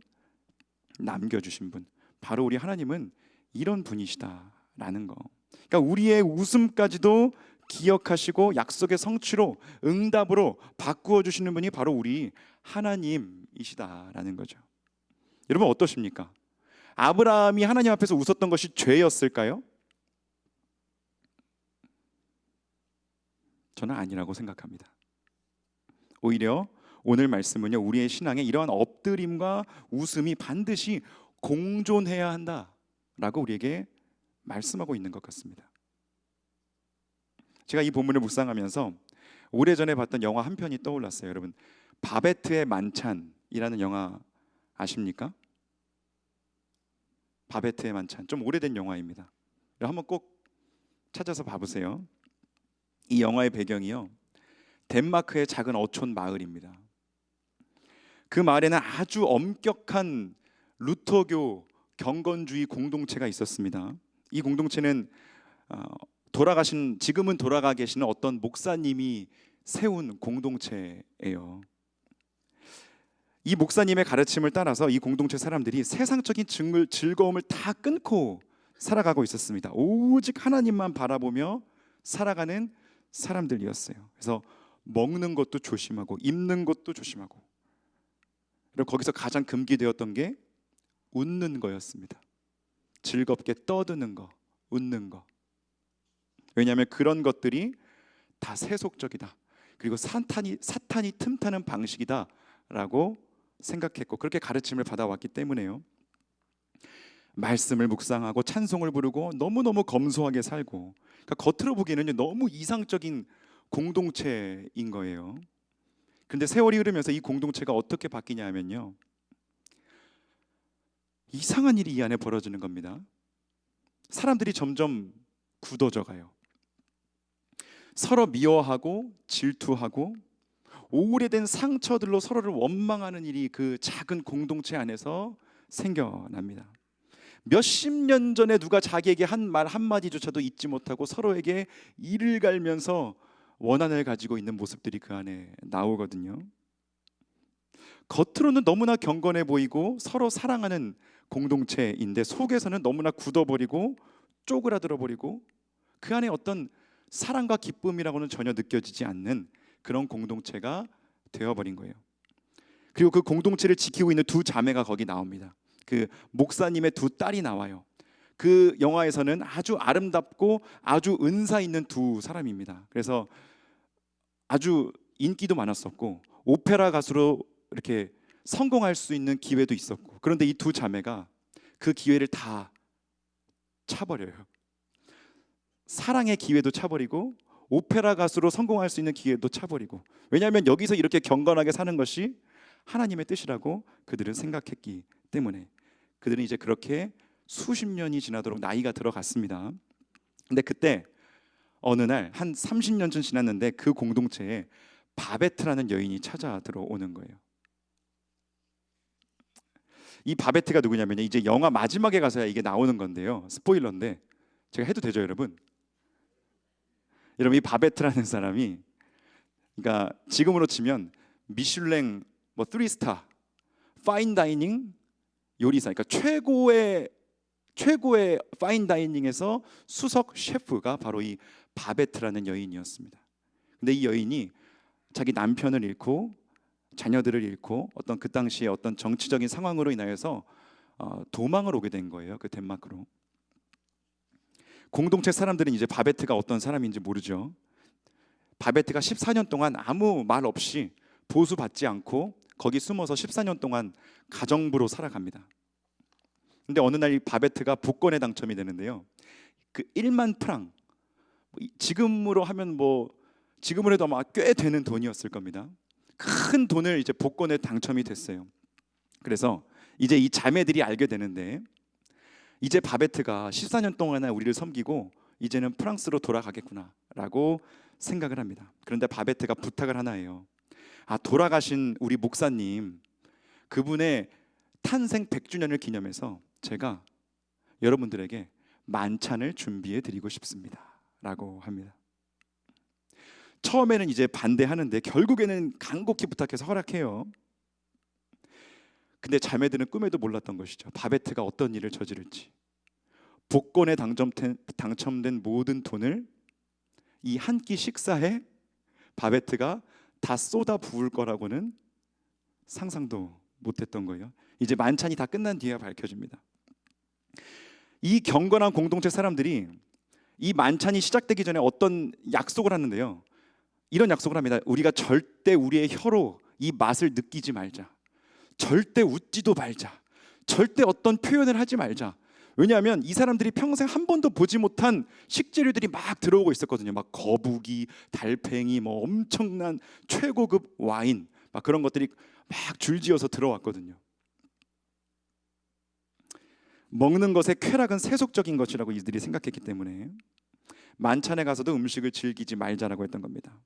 남겨주신 분, 바로 우리 하나님은 이런 분이시다라는 거. 그러니까 우리의 웃음까지도 기억하시고 약속의 성취로, 응답으로 바꾸어 주시는 분이 바로 우리 하나님이시다라는 거죠. 여러분 어떠십니까? 아브라함이 하나님 앞에서 웃었던 것이 죄였을까요? 저는 아니라고 생각합니다. 오히려 오늘 말씀은요 우리의 신앙에 이러한 엎드림과 웃음이 반드시 공존해야 한다라고 우리에게 말씀하고 있는 것 같습니다. 제가 이 본문을 묵상하면서 오래전에 봤던 영화 한 편이 떠올랐어요. 여러분 바베트의 만찬이라는 영화 아십니까? 바베트의 만찬, 좀 오래된 영화입니다. 한번 꼭 찾아서 봐보세요. 이 영화의 배경이요 덴마크의 작은 어촌 마을입니다. 그 마을에는 아주 엄격한 루터교 경건주의 공동체가 있었습니다. 이 공동체는 지금은 돌아가 계시는 어떤 목사님이 세운 공동체예요. 이 목사님의 가르침을 따라서 이 공동체 사람들이 세상적인 즐거움을 다 끊고 살아가고 있었습니다. 오직 하나님만 바라보며 살아가는 사람들이었어요. 그래서 먹는 것도 조심하고 입는 것도 조심하고, 그리고 거기서 가장 금기되었던 게 웃는 거였습니다. 즐겁게 떠드는 거, 웃는 거. 왜냐하면 그런 것들이 다 세속적이다, 그리고 사탄이 틈타는 방식이다라고 생각했고 그렇게 가르침을 받아왔기 때문에요. 말씀을 묵상하고 찬송을 부르고 너무너무 검소하게 살고, 그러니까 겉으로 보기에는 너무 이상적인 공동체인 거예요. 그런데 세월이 흐르면서 이 공동체가 어떻게 바뀌냐 하면요, 이상한 일이 이 안에 벌어지는 겁니다. 사람들이 점점 굳어져 가요. 서로 미워하고 질투하고 오래된 상처들로 서로를 원망하는 일이 그 작은 공동체 안에서 생겨납니다. 몇십 년 전에 누가 자기에게 한 말 한마디조차도 잊지 못하고 서로에게 이를 갈면서 원한을 가지고 있는 모습들이 그 안에 나오거든요. 겉으로는 너무나 경건해 보이고 서로 사랑하는 공동체인데 속에서는 너무나 굳어버리고 쪼그라들어버리고 그 안에 어떤 사랑과 기쁨이라고는 전혀 느껴지지 않는 그런 공동체가 되어버린 거예요. 그리고 그 공동체를 지키고 있는 두 자매가 거기 나옵니다. 그 목사님의 두 딸이 나와요. 그 영화에서는 아주 아름답고 아주 은사 있는 두 사람입니다. 그래서 아주 인기도 많았었고 오페라 가수로 이렇게 성공할 수 있는 기회도 있었고, 그런데 이 두 자매가 그 기회를 다 차버려요. 사랑의 기회도 차버리고 오페라 가수로 성공할 수 있는 기회도 차버리고, 왜냐하면 여기서 이렇게 경건하게 사는 것이 하나님의 뜻이라고 그들은 생각했기 때문에 그들은 이제 그렇게 수십 년이 지나도록 나이가 들어갔습니다. 근데 그때 어느 날 한 30년 전 지났는데 그 공동체에 바베트라는 여인이 찾아 들어오는 거예요. 이 바베트가 누구냐면 이제 영화 마지막에 가서야 이게 나오는 건데요. 스포일러인데 제가 해도 되죠, 여러분? 여러분, 이 바베트라는 사람이, 그러니까 지금으로 치면 미슐랭 뭐 3스타 파인 다이닝 요리사, 그러니까 최고의 파인 다이닝에서 수석 셰프가 바로 이 바베트라는 여인이었습니다. 근데 이 여인이 자기 남편을 잃고 자녀들을 잃고 어떤 그 당시에 어떤 정치적인 상황으로 인하여서 도망을 오게 된 거예요. 그 덴마크로. 공동체 사람들은 이제 바베트가 어떤 사람인지 모르죠. 바베트가 14년 동안 아무 말 없이 보수받지 않고 거기 숨어서 14년 동안 가정부로 살아갑니다. 근데 어느 날 이 바베트가 복권에 당첨이 되는데요. 그 1만 프랑, 지금으로 하면 뭐 지금으로 해도 아마 꽤 되는 돈이었을 겁니다. 큰 돈을 이제 복권에 당첨이 됐어요. 그래서 이제 이 자매들이 알게 되는데, 이제 바베트가 14년 동안이나 우리를 섬기고 이제는 프랑스로 돌아가겠구나라고 생각을 합니다. 그런데 바베트가 부탁을 하나 해요. 돌아가신 우리 목사님, 그분의 탄생 100주년을 기념해서 제가 여러분들에게 만찬을 준비해 드리고 싶습니다 라고 합니다. 처음에는 이제 반대하는데 결국에는 간곡히 부탁해서 허락해요. 근데 자매들은 꿈에도 몰랐던 것이죠. 바베트가 어떤 일을 저지를지. 복권에 당첨된 모든 돈을 이 한 끼 식사에 바베트가 다 쏟아 부을 거라고는 상상도 못했던 거예요. 이제 만찬이 다 끝난 뒤에 밝혀집니다. 이 경건한 공동체 사람들이 이 만찬이 시작되기 전에 어떤 약속을 하는데요. 이런 약속을 합니다. 우리가 절대 우리의 혀로 이 맛을 느끼지 말자. 절대 웃지도 말자. 절대 어떤 표현을 하지 말자. 왜냐하면 이 사람들이 평생 한 번도 보지 못한 식재료들이 막 들어오고 있었거든요. 막 거북이, 달팽이, 뭐 엄청난 최고급 와인, 막 그런 것들이 막 줄지어서 들어왔거든요. 먹는 것의 쾌락은 세속적인 것이라고 이들이 생각했기 때문에 만찬에 가서도 음식을 즐기지 말자라고 했던 겁니다.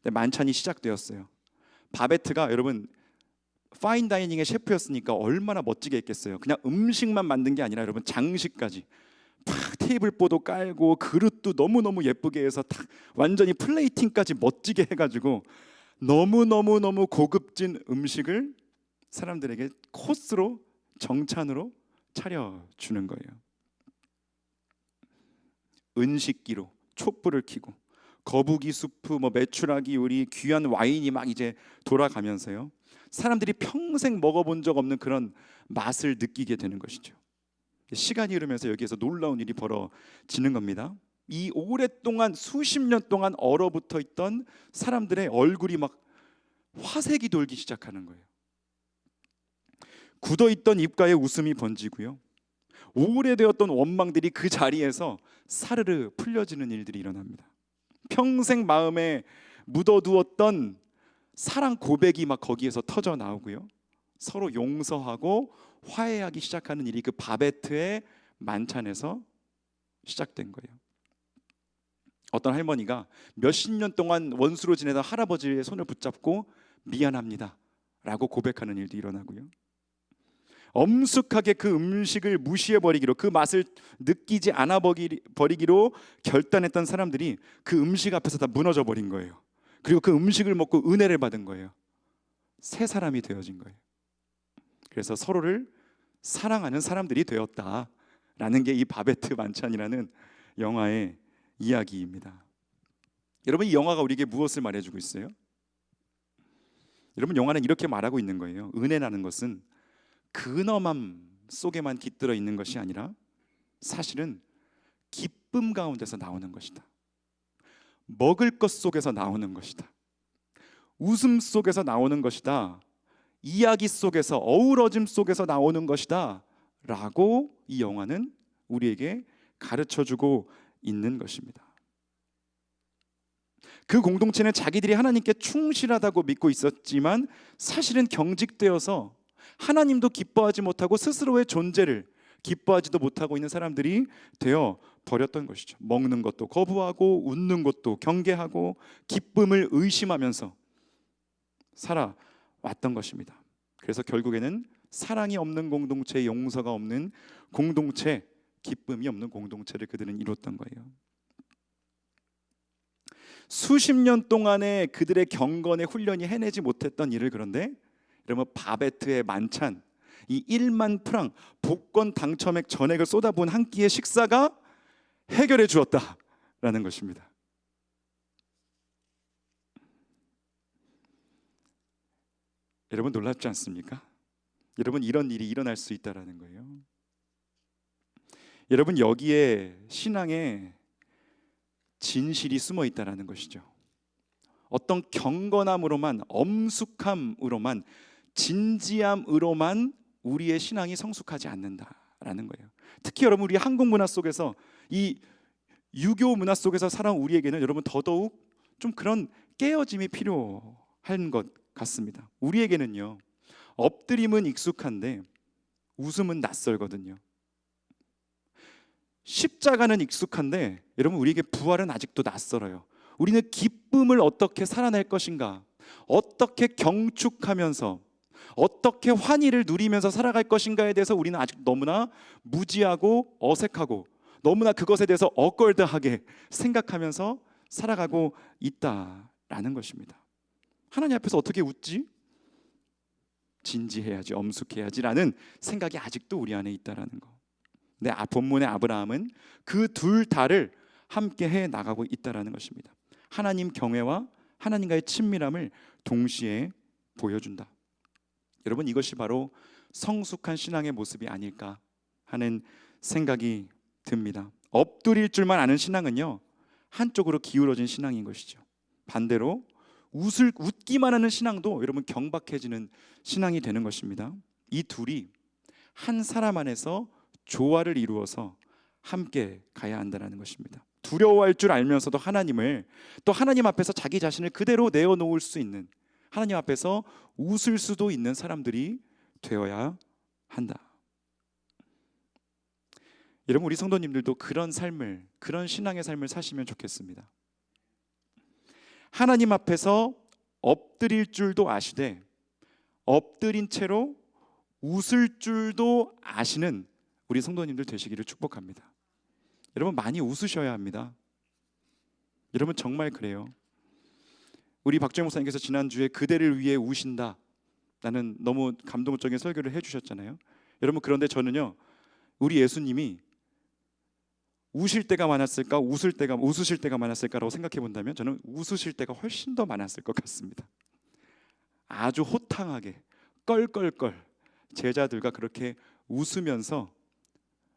근데 만찬이 시작되었어요. 바베트가 여러분 파인 다이닝의 셰프였으니까 얼마나 멋지게 했겠어요. 그냥 음식만 만든 게 아니라 여러분 장식까지 팍 테이블보도 깔고 그릇도 너무너무 예쁘게 해서 탁 완전히 플레이팅까지 멋지게 해가지고 너무너무 고급진 음식을 사람들에게 코스로 정찬으로 차려주는 거예요. 은식기로 촛불을 켜고 거북이 수프, 메추라기 요리, 귀한 와인이 막 이제 돌아가면서요, 사람들이 평생 먹어본 적 없는 그런 맛을 느끼게 되는 것이죠. 시간이 흐르면서 여기에서 놀라운 일이 벌어지는 겁니다. 이 오랫동안 수십 년 동안 얼어붙어 있던 사람들의 얼굴이 막 화색이 돌기 시작하는 거예요. 굳어있던 입가에 웃음이 번지고요, 오래되었던 원망들이 그 자리에서 사르르 풀려지는 일들이 일어납니다. 평생 마음에 묻어두었던 사랑 고백이 막 거기에서 터져 나오고요, 서로 용서하고 화해하기 시작하는 일이 그 바베트의 만찬에서 시작된 거예요. 어떤 할머니가 몇십 년 동안 원수로 지내던 할아버지의 손을 붙잡고 미안합니다 라고 고백하는 일도 일어나고요, 엄숙하게 그 음식을 무시해버리기로, 그 맛을 느끼지 않아 버리기로 결단했던 사람들이 그 음식 앞에서 다 무너져 버린 거예요. 그리고 그 음식을 먹고 은혜를 받은 거예요. 새 사람이 되어진 거예요. 그래서 서로를 사랑하는 사람들이 되었다라는 게 이 바베트 만찬이라는 영화의 이야기입니다. 여러분, 이 영화가 우리에게 무엇을 말해주고 있어요? 여러분, 영화는 이렇게 말하고 있는 거예요. 은혜라는 것은 근엄함 속에만 깃들어 있는 것이 아니라 사실은 기쁨 가운데서 나오는 것이다. 먹을 것 속에서 나오는 것이다. 웃음 속에서 나오는 것이다. 이야기 속에서, 어우러짐 속에서 나오는 것이다 라고 이 영화는 우리에게 가르쳐주고 있는 것입니다. 그 공동체는 자기들이 하나님께 충실하다고 믿고 있었지만 사실은 경직되어서 하나님도 기뻐하지 못하고 스스로의 존재를 기뻐하지도 못하고 있는 사람들이 되어 버렸던 것이죠. 먹는 것도 거부하고 웃는 것도 경계하고 기쁨을 의심하면서 살아왔던 것입니다. 그래서 결국에는 사랑이 없는 공동체, 용서가 없는 공동체, 기쁨이 없는 공동체를 그들은 이뤘던 거예요. 수십 년 동안의 그들의 경건의 훈련이 해내지 못했던 일을, 그런데 여러분, 바베트의 만찬, 이 1만 프랑 복권 당첨액 전액을 쏟아부은 한 끼의 식사가 해결해 주었다라는 것입니다. 여러분, 놀랍지 않습니까? 여러분, 이런 일이 일어날 수 있다라는 거예요. 여러분, 여기에 신앙의 진실이 숨어 있다라는 것이죠. 어떤 경건함으로만, 엄숙함으로만, 진지함으로만 우리의 신앙이 성숙하지 않는다라는 거예요. 특히 여러분, 우리 한국 문화 속에서, 이 유교 문화 속에서 살아온 우리에게는 여러분 더더욱 좀 그런 깨어짐이 필요한 것 같습니다. 우리에게는요, 엎드림은 익숙한데 웃음은 낯설거든요. 십자가는 익숙한데 여러분, 우리에게 부활은 아직도 낯설어요. 우리는 기쁨을 어떻게 살아낼 것인가, 어떻게 경축하면서, 어떻게 환희를 누리면서 살아갈 것인가에 대해서 우리는 아직 너무나 무지하고 어색하고 너무나 그것에 대해서 억울하게 생각하면서 살아가고 있다라는 것입니다. 하나님 앞에서 어떻게 웃지? 진지해야지, 엄숙해야지라는 생각이 아직도 우리 안에 있다라는 거. 근데 본문의 아브라함은 그 둘 다를 함께 해 나가고 있다라는 것입니다. 하나님 경외와 하나님과의 친밀함을 동시에 보여준다. 여러분, 이것이 바로 성숙한 신앙의 모습이 아닐까 하는 생각이 듭니다. 엎드릴 줄만 아는 신앙은요, 한쪽으로 기울어진 신앙인 것이죠. 반대로 웃기만 하는 신앙도 여러분 경박해지는 신앙이 되는 것입니다. 이 둘이 한 사람 안에서 조화를 이루어서 함께 가야 한다는 것입니다. 두려워할 줄 알면서도 하나님을, 또 하나님 앞에서 자기 자신을 그대로 내어놓을 수 있는, 하나님 앞에서 웃을 수도 있는 사람들이 되어야 한다. 여러분, 우리 성도님들도 그런 삶을, 그런 신앙의 삶을 사시면 좋겠습니다. 하나님 앞에서 엎드릴 줄도 아시되 엎드린 채로 웃을 줄도 아시는 우리 성도님들 되시기를 축복합니다. 여러분, 많이 웃으셔야 합니다. 여러분, 정말 그래요. 우리 박정희 목사님께서 지난주에 그대를 위해 우신다 나는 너무 감동적인 설교를 해주셨잖아요. 여러분, 그런데 저는요, 우리 예수님이 우실 때가 많았을까, 웃으실 때가 많았을까라고 생각해 본다면 저는 웃으실 때가 훨씬 더 많았을 것 같습니다. 아주 호탕하게 껄껄껄 제자들과 그렇게 웃으면서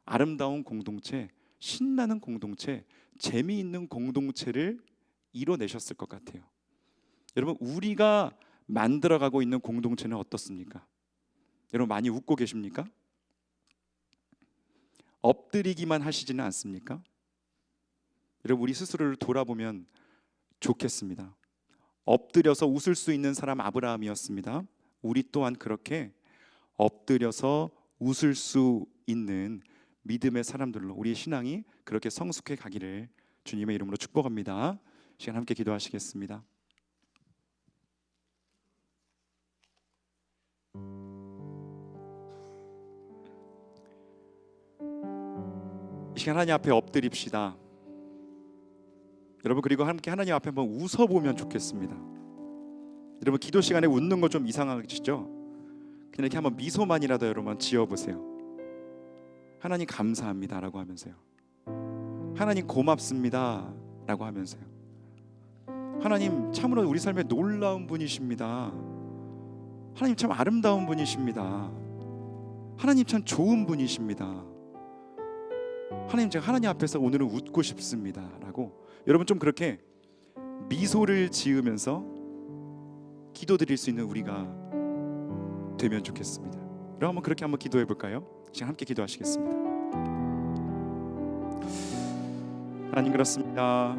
아름다운 공동체, 신나는 공동체, 재미있는 공동체를 이뤄내셨을 것 같아요. 여러분, 우리가 만들어가고 있는 공동체는 어떻습니까? 여러분, 많이 웃고 계십니까? 엎드리기만 하시지는 않습니까? 여러분, 우리 스스로를 돌아보면 좋겠습니다. 엎드려서 웃을 수 있는 사람 아브라함이었습니다. 우리 또한 그렇게 엎드려서 웃을 수 있는 믿음의 사람들로 우리의 신앙이 그렇게 성숙해 가기를 주님의 이름으로 축복합니다. 시간 함께 기도하시겠습니다. 이 시간 하나님 앞에 엎드립시다. 여러분, 그리고 함께 하나님 앞에 한번 웃어보면 좋겠습니다. 여러분, 기도 시간에 웃는 거 좀 이상하시죠? 그냥 이렇게 한번 미소만이라도 여러분 지어보세요. 하나님 감사합니다 라고 하면서요, 하나님 고맙습니다 라고 하면서요, 하나님 참으로 우리 삶에 놀라운 분이십니다, 하나님 참 아름다운 분이십니다, 하나님 참 좋은 분이십니다, 하나님 제가 하나님 앞에서 오늘은 웃고 싶습니다 라고 여러분 좀 그렇게 미소를 지으면서 기도드릴 수 있는 우리가 되면 좋겠습니다. 여러분, 한번 그렇게 한번 기도해 볼까요? 지금 함께 기도하시겠습니다. 하나님, 그렇습니다.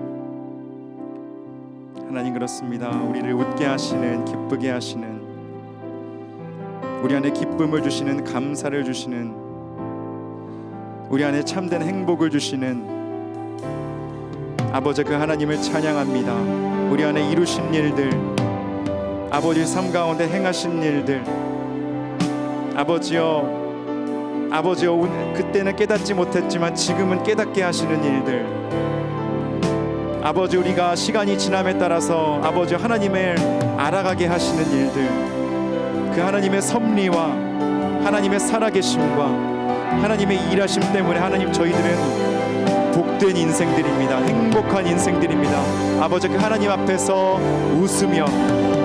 하나님, 그렇습니다. 우리를 웃게 하시는, 기쁘게 하시는, 우리 안에 기쁨을 주시는, 감사를 주시는, 우리 안에 참된 행복을 주시는 아버지, 그 하나님을 찬양합니다. 우리 안에 이루신 일들, 아버지 삶 가운데 행하신 일들, 아버지여 그때는 깨닫지 못했지만 지금은 깨닫게 하시는 일들, 아버지 우리가 시간이 지남에 따라서 아버지 하나님을 알아가게 하시는 일들, 그 하나님의 섭리와 하나님의 살아계심과 하나님의 일하심 때문에 하나님 저희들은 복된 인생들입니다. 행복한 인생들입니다. 아버지, 그 하나님 앞에서 웃으며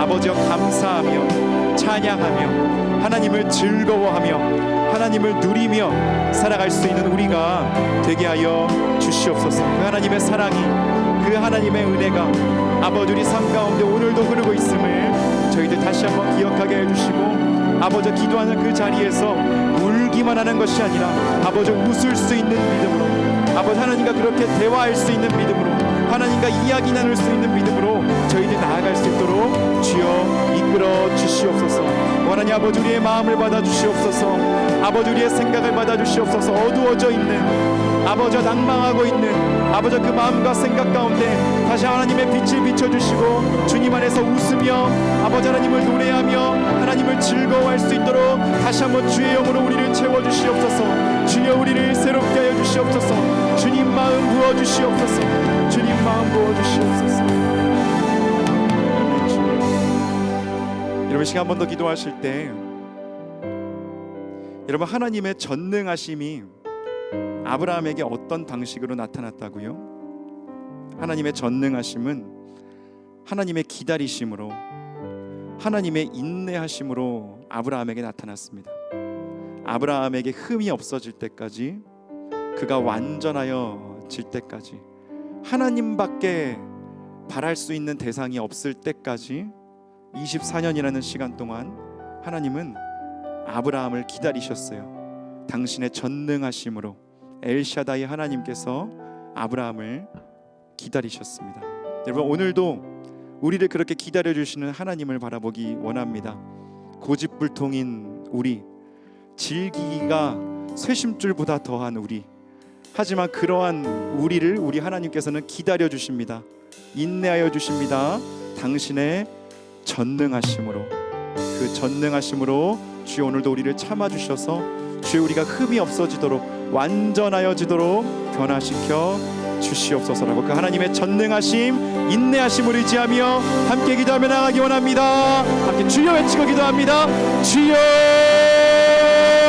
아버지여 감사하며 찬양하며 하나님을 즐거워하며 하나님을 누리며 살아갈 수 있는 우리가 되게 하여 주시옵소서. 그 하나님의 사랑이, 그 하나님의 은혜가 아버지 우리 삶 가운데 오늘도 흐르고 있음을 저희들 다시 한번 기억하게 해주시고, 아버지 기도하는 그 자리에서 울기만 하는 것이 아니라 아버지 웃을 수 있는 믿음으로, 아버지 하나님과 그렇게 대화할 수 있는 믿음으로, 하나님과 이야기 나눌 수 있는 믿음으로 저희들 나아갈 수 있도록 주여 이끌어 주시옵소서. 하나님 아버지, 우리의 마음을 받아 주시옵소서. 아버지 우리의 생각을 받아 주시옵소서. 어두워져 있는 아버지, 낭망하고 있는 아버지 그 마음과 생각 가운데 다시 하나님의 빛을 비춰주시고 주님 안에서 웃으며 아버지 하나님을 노래하며 하나님을 즐거워할 수 있도록 다시 한번 주의 영으로 우리를 채워주시옵소서. 주여 우리를 새롭게 하여 주시옵소서. 주님 마음 부어주시옵소서. 주님 마음 부어주시옵소서. 여러분, 시간 한 번 더 기도하실 때 여러분, 하나님의 전능하심이 아브라함에게 어떤 방식으로 나타났다고요? 하나님의 전능하심은 하나님의 기다리심으로, 하나님의 인내하심으로 아브라함에게 나타났습니다. 아브라함에게 흠이 없어질 때까지, 그가 완전하여질 때까지, 하나님밖에 바랄 수 있는 대상이 없을 때까지 24년이라는 시간 동안 하나님은 아브라함을 기다리셨어요. 당신의 전능하심으로 엘샤다이 하나님께서 아브라함을 기다리셨습니다. 여러분, 오늘도 우리를 그렇게 기다려주시는 하나님을 바라보기 원합니다. 고집불통인 우리, 질기기가 쇠심줄보다 더한 우리, 하지만 그러한 우리를 우리 하나님께서는 기다려주십니다. 인내하여 주십니다. 당신의 전능하심으로, 그 전능하심으로 주여 오늘도 우리를 참아주셔서 주여 우리가 흠이 없어지도록, 완전하여지도록 변화시켜 주시옵소서라고 그 하나님의 전능하심, 인내하심을 의지하며 함께 기도하며 나가기 원합니다. 함께 주여 외치고 기도합니다. 주여.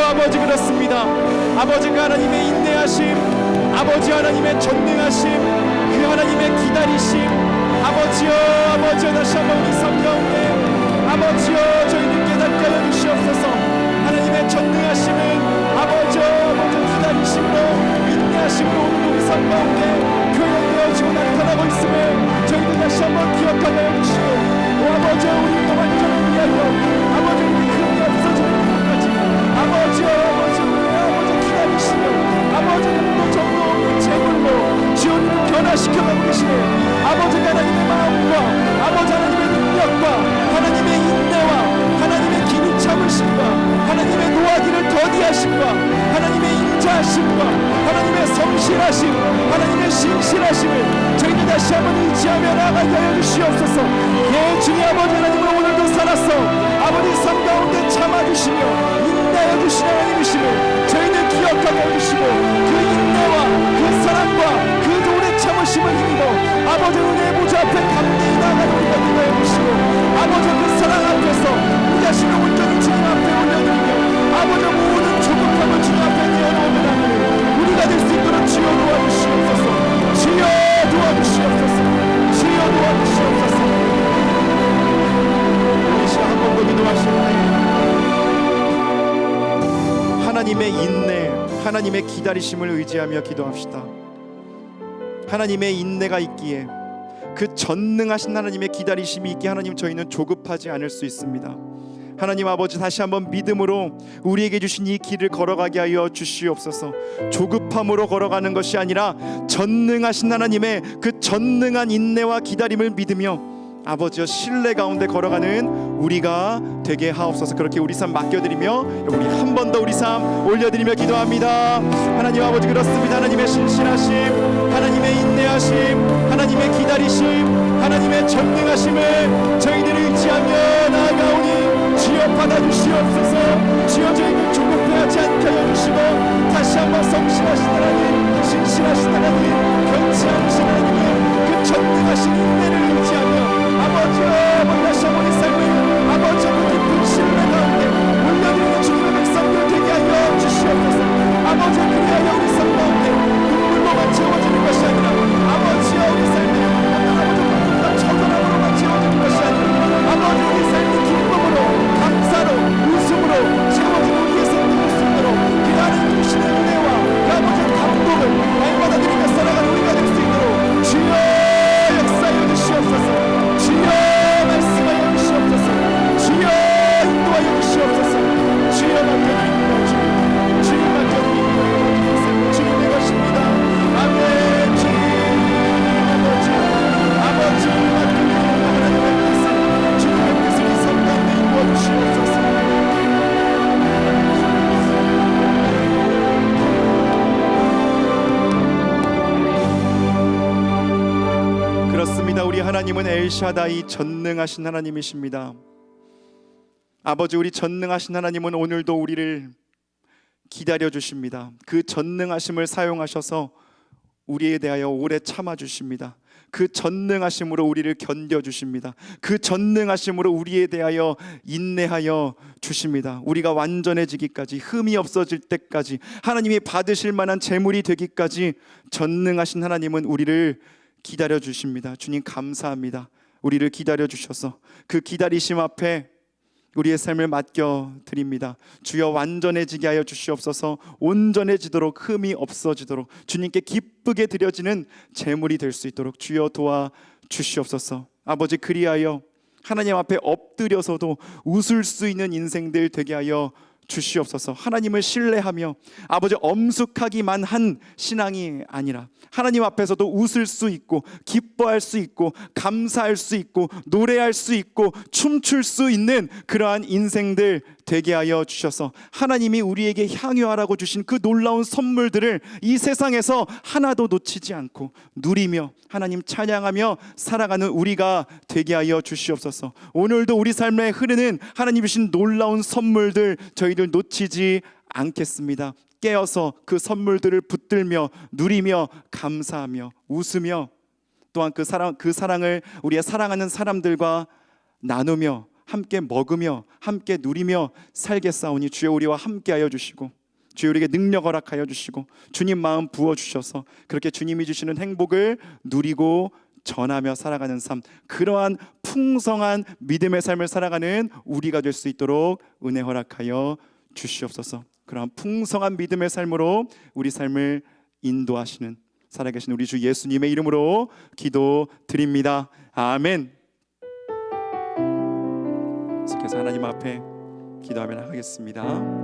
아버지 그렇습니다. 아버지 그 하나님의 인내하심, 아버지 하나님의 전능하심, 그 하나님의 기다리심, 아버지여 다시 한번 우리 삶 가운데 아버지여 저희들 깨닫게 하여 주시옵소서. 하나님의 전능하심은 아버지여 기다리심으로 인내하심으로 오늘 우리 삶 가운데 표현되어지고 나타나고 있음을 저희들 다시 한번 기억하게 하여 주시고 오 아버지여 우리의 완전을 위하여 아버지 우리 흠이 없어지는 그날까지 아버지여 기다리시며 아버지 눈도 정도 없는 제물로 지원을 변화시켜가고 계시네. 아버지 하나님의 마음과 아버지 하나님의 능력과 하나님의 인내와 하나님의 길이 참으심과 하나님의 노하기를 더디하심과 하나님의 인자하심과 하나님의 성실하심 하나님의 신실하심을 저희들 다시 한번 의지하며 나아가게 하여 주시옵소서. 예 주님 아버지 하나님은 오늘도 살았어 아버지 삶 가운데 참아주시며 인내하여 주신 하나님이심을 저희들 기억하게 해주시고 그 인내와 그 사랑과 그 오래 참으심을 힘입어 아버지 은혜의 보좌 앞에 담대히 나아가는 우리가 되게 해주시고 아버지 그 사랑 앞에서 우리 자신을 온전히 주님 앞에 올려드리며 아버지 모든 조급함을 주님 앞에 내어놓으면 우리가 될 수 있도록 주여 도와주시옵소서. 주여 도와주시옵소서. 주여 도와주시옵소서. 이 시간 한 번 더 기도하시옵나이다. 하나님의 인내, 하나님의 기다리심을 의지하며 기도합시다. 하나님의 인내가 있기에 그 전능하신 하나님의 기다리심이 있기에 하나님 저희는 조급하지 않을 수 있습니다. 하나님 아버지 다시 한번 믿음으로 우리에게 주신 이 길을 걸어가게 하여 주시옵소서. 조급함으로 걸어가는 것이 아니라 전능하신 하나님의 그 전능한 인내와 기다림을 믿으며 아버지여 신뢰 가운데 걸어가는 우리가 되게 하옵소서. 그렇게 우리 삶 맡겨드리며 우리 한 번 더 우리 삶 올려드리며 기도합니다. 하나님 아버지 그렇습니다. 하나님의 신실하심, 하나님의 인내하심, 하나님의 기다리심, 하나님의 전능하심을 저희들이 의지하며 나아가오니 주여 받아주시옵소서. 주여 저희들 조급해하지 않게 하여 주시고 다시 한번 성실하신 하나님, 신실하신 하나님, 변치 않으신 하나님의 그 전능하신 인내를 의지하며 아버지여 다시 한번 이 삶을 아버지여 그 깊은 신뢰 가운데 올려드리는 주님의 백성들 되게 하여 주시옵소서. 아버지여 그리하여 우리 삶 가운데 눈물로만 채워지는 것이 아니라 아버지여 우리 삶이 어떤 아버지 처절함으로만 채워지는 것이 아니라 아버지 우리 삶이 기쁨으로 감사로 웃음으로 채워지는 우리의 생명을 수 있도록 그 하나님 주시는 은혜와 그 아버지의 감동을 날마다 드리며 살아가는 우리가 될 수 있도록 주여 역사하여 주시옵소서. 주여 말씀하여 주시옵소서. 주여 인도하여 주시옵소서. 주여 맡겨드립니다. 주여 맡겨드립니다. 주님의 것입니다. 아멘. 주님 아버지 맡겨드립니다. 하나님의 뜻을 주님의 뜻을 이 삶 가운데 이루어 주시옵소서. 그렇습니다. 우리 하나님은 엘샤다이 전능하신 하나님이십니다. 아버지 우리 전능하신 하나님은 오늘도 우리를 기다려 주십니다. 그 전능하심을 사용하셔서 우리에 대하여 오래 참아 주십니다. 그 전능하심으로 우리를 견뎌 주십니다. 그 전능하심으로 우리에 대하여 인내하여 주십니다. 우리가 완전해지기까지 흠이 없어질 때까지 하나님이 받으실 만한 재물이 되기까지 전능하신 하나님은 우리를 기다려 주십니다. 주님 감사합니다. 우리를 기다려 주셔서 그 기다리심 앞에 우리의 삶을 맡겨 드립니다. 주여 완전해지게 하여 주시옵소서. 온전해지도록 흠이 없어지도록 주님께 기쁘게 드려지는 제물이 될 수 있도록 주여 도와 주시옵소서. 아버지 그리하여 하나님 앞에 엎드려서도 웃을 수 있는 인생들 되게 하여 주시옵소서. 하나님을 신뢰하며 아버지 엄숙하기만 한 신앙이 아니라 하나님 앞에서도 웃을 수 있고 기뻐할 수 있고 감사할 수 있고 노래할 수 있고 춤출 수 있는 그러한 인생들 되게 하여 주셔서 하나님이 우리에게 향유하라고 주신 그 놀라운 선물들을 이 세상에서 하나도 놓치지 않고 누리며 하나님 찬양하며 살아가는 우리가 되게 하여 주시옵소서. 오늘도 우리 삶에 흐르는 하나님 주신 놀라운 선물들 저희들 놓치지 않겠습니다. 깨어서 그 선물들을 붙들며 누리며 감사하며 웃으며 또한 그 사랑을 우리의 사랑하는 사람들과 나누며 함께 먹으며 함께 누리며 살겠사오니 주여 우리와 함께하여 주시고 주여 우리에게 능력 허락하여 주시고 주님 마음 부어주셔서 그렇게 주님이 주시는 행복을 누리고 전하며 살아가는 삶, 그러한 풍성한 믿음의 삶을 살아가는 우리가 될 수 있도록 은혜 허락하여 주시옵소서. 그러한 풍성한 믿음의 삶으로 우리 삶을 인도하시는 살아계신 우리 주 예수님의 이름으로 기도드립니다. 아멘. 계속해서 하나님 앞에 기도하며 나가겠습니다.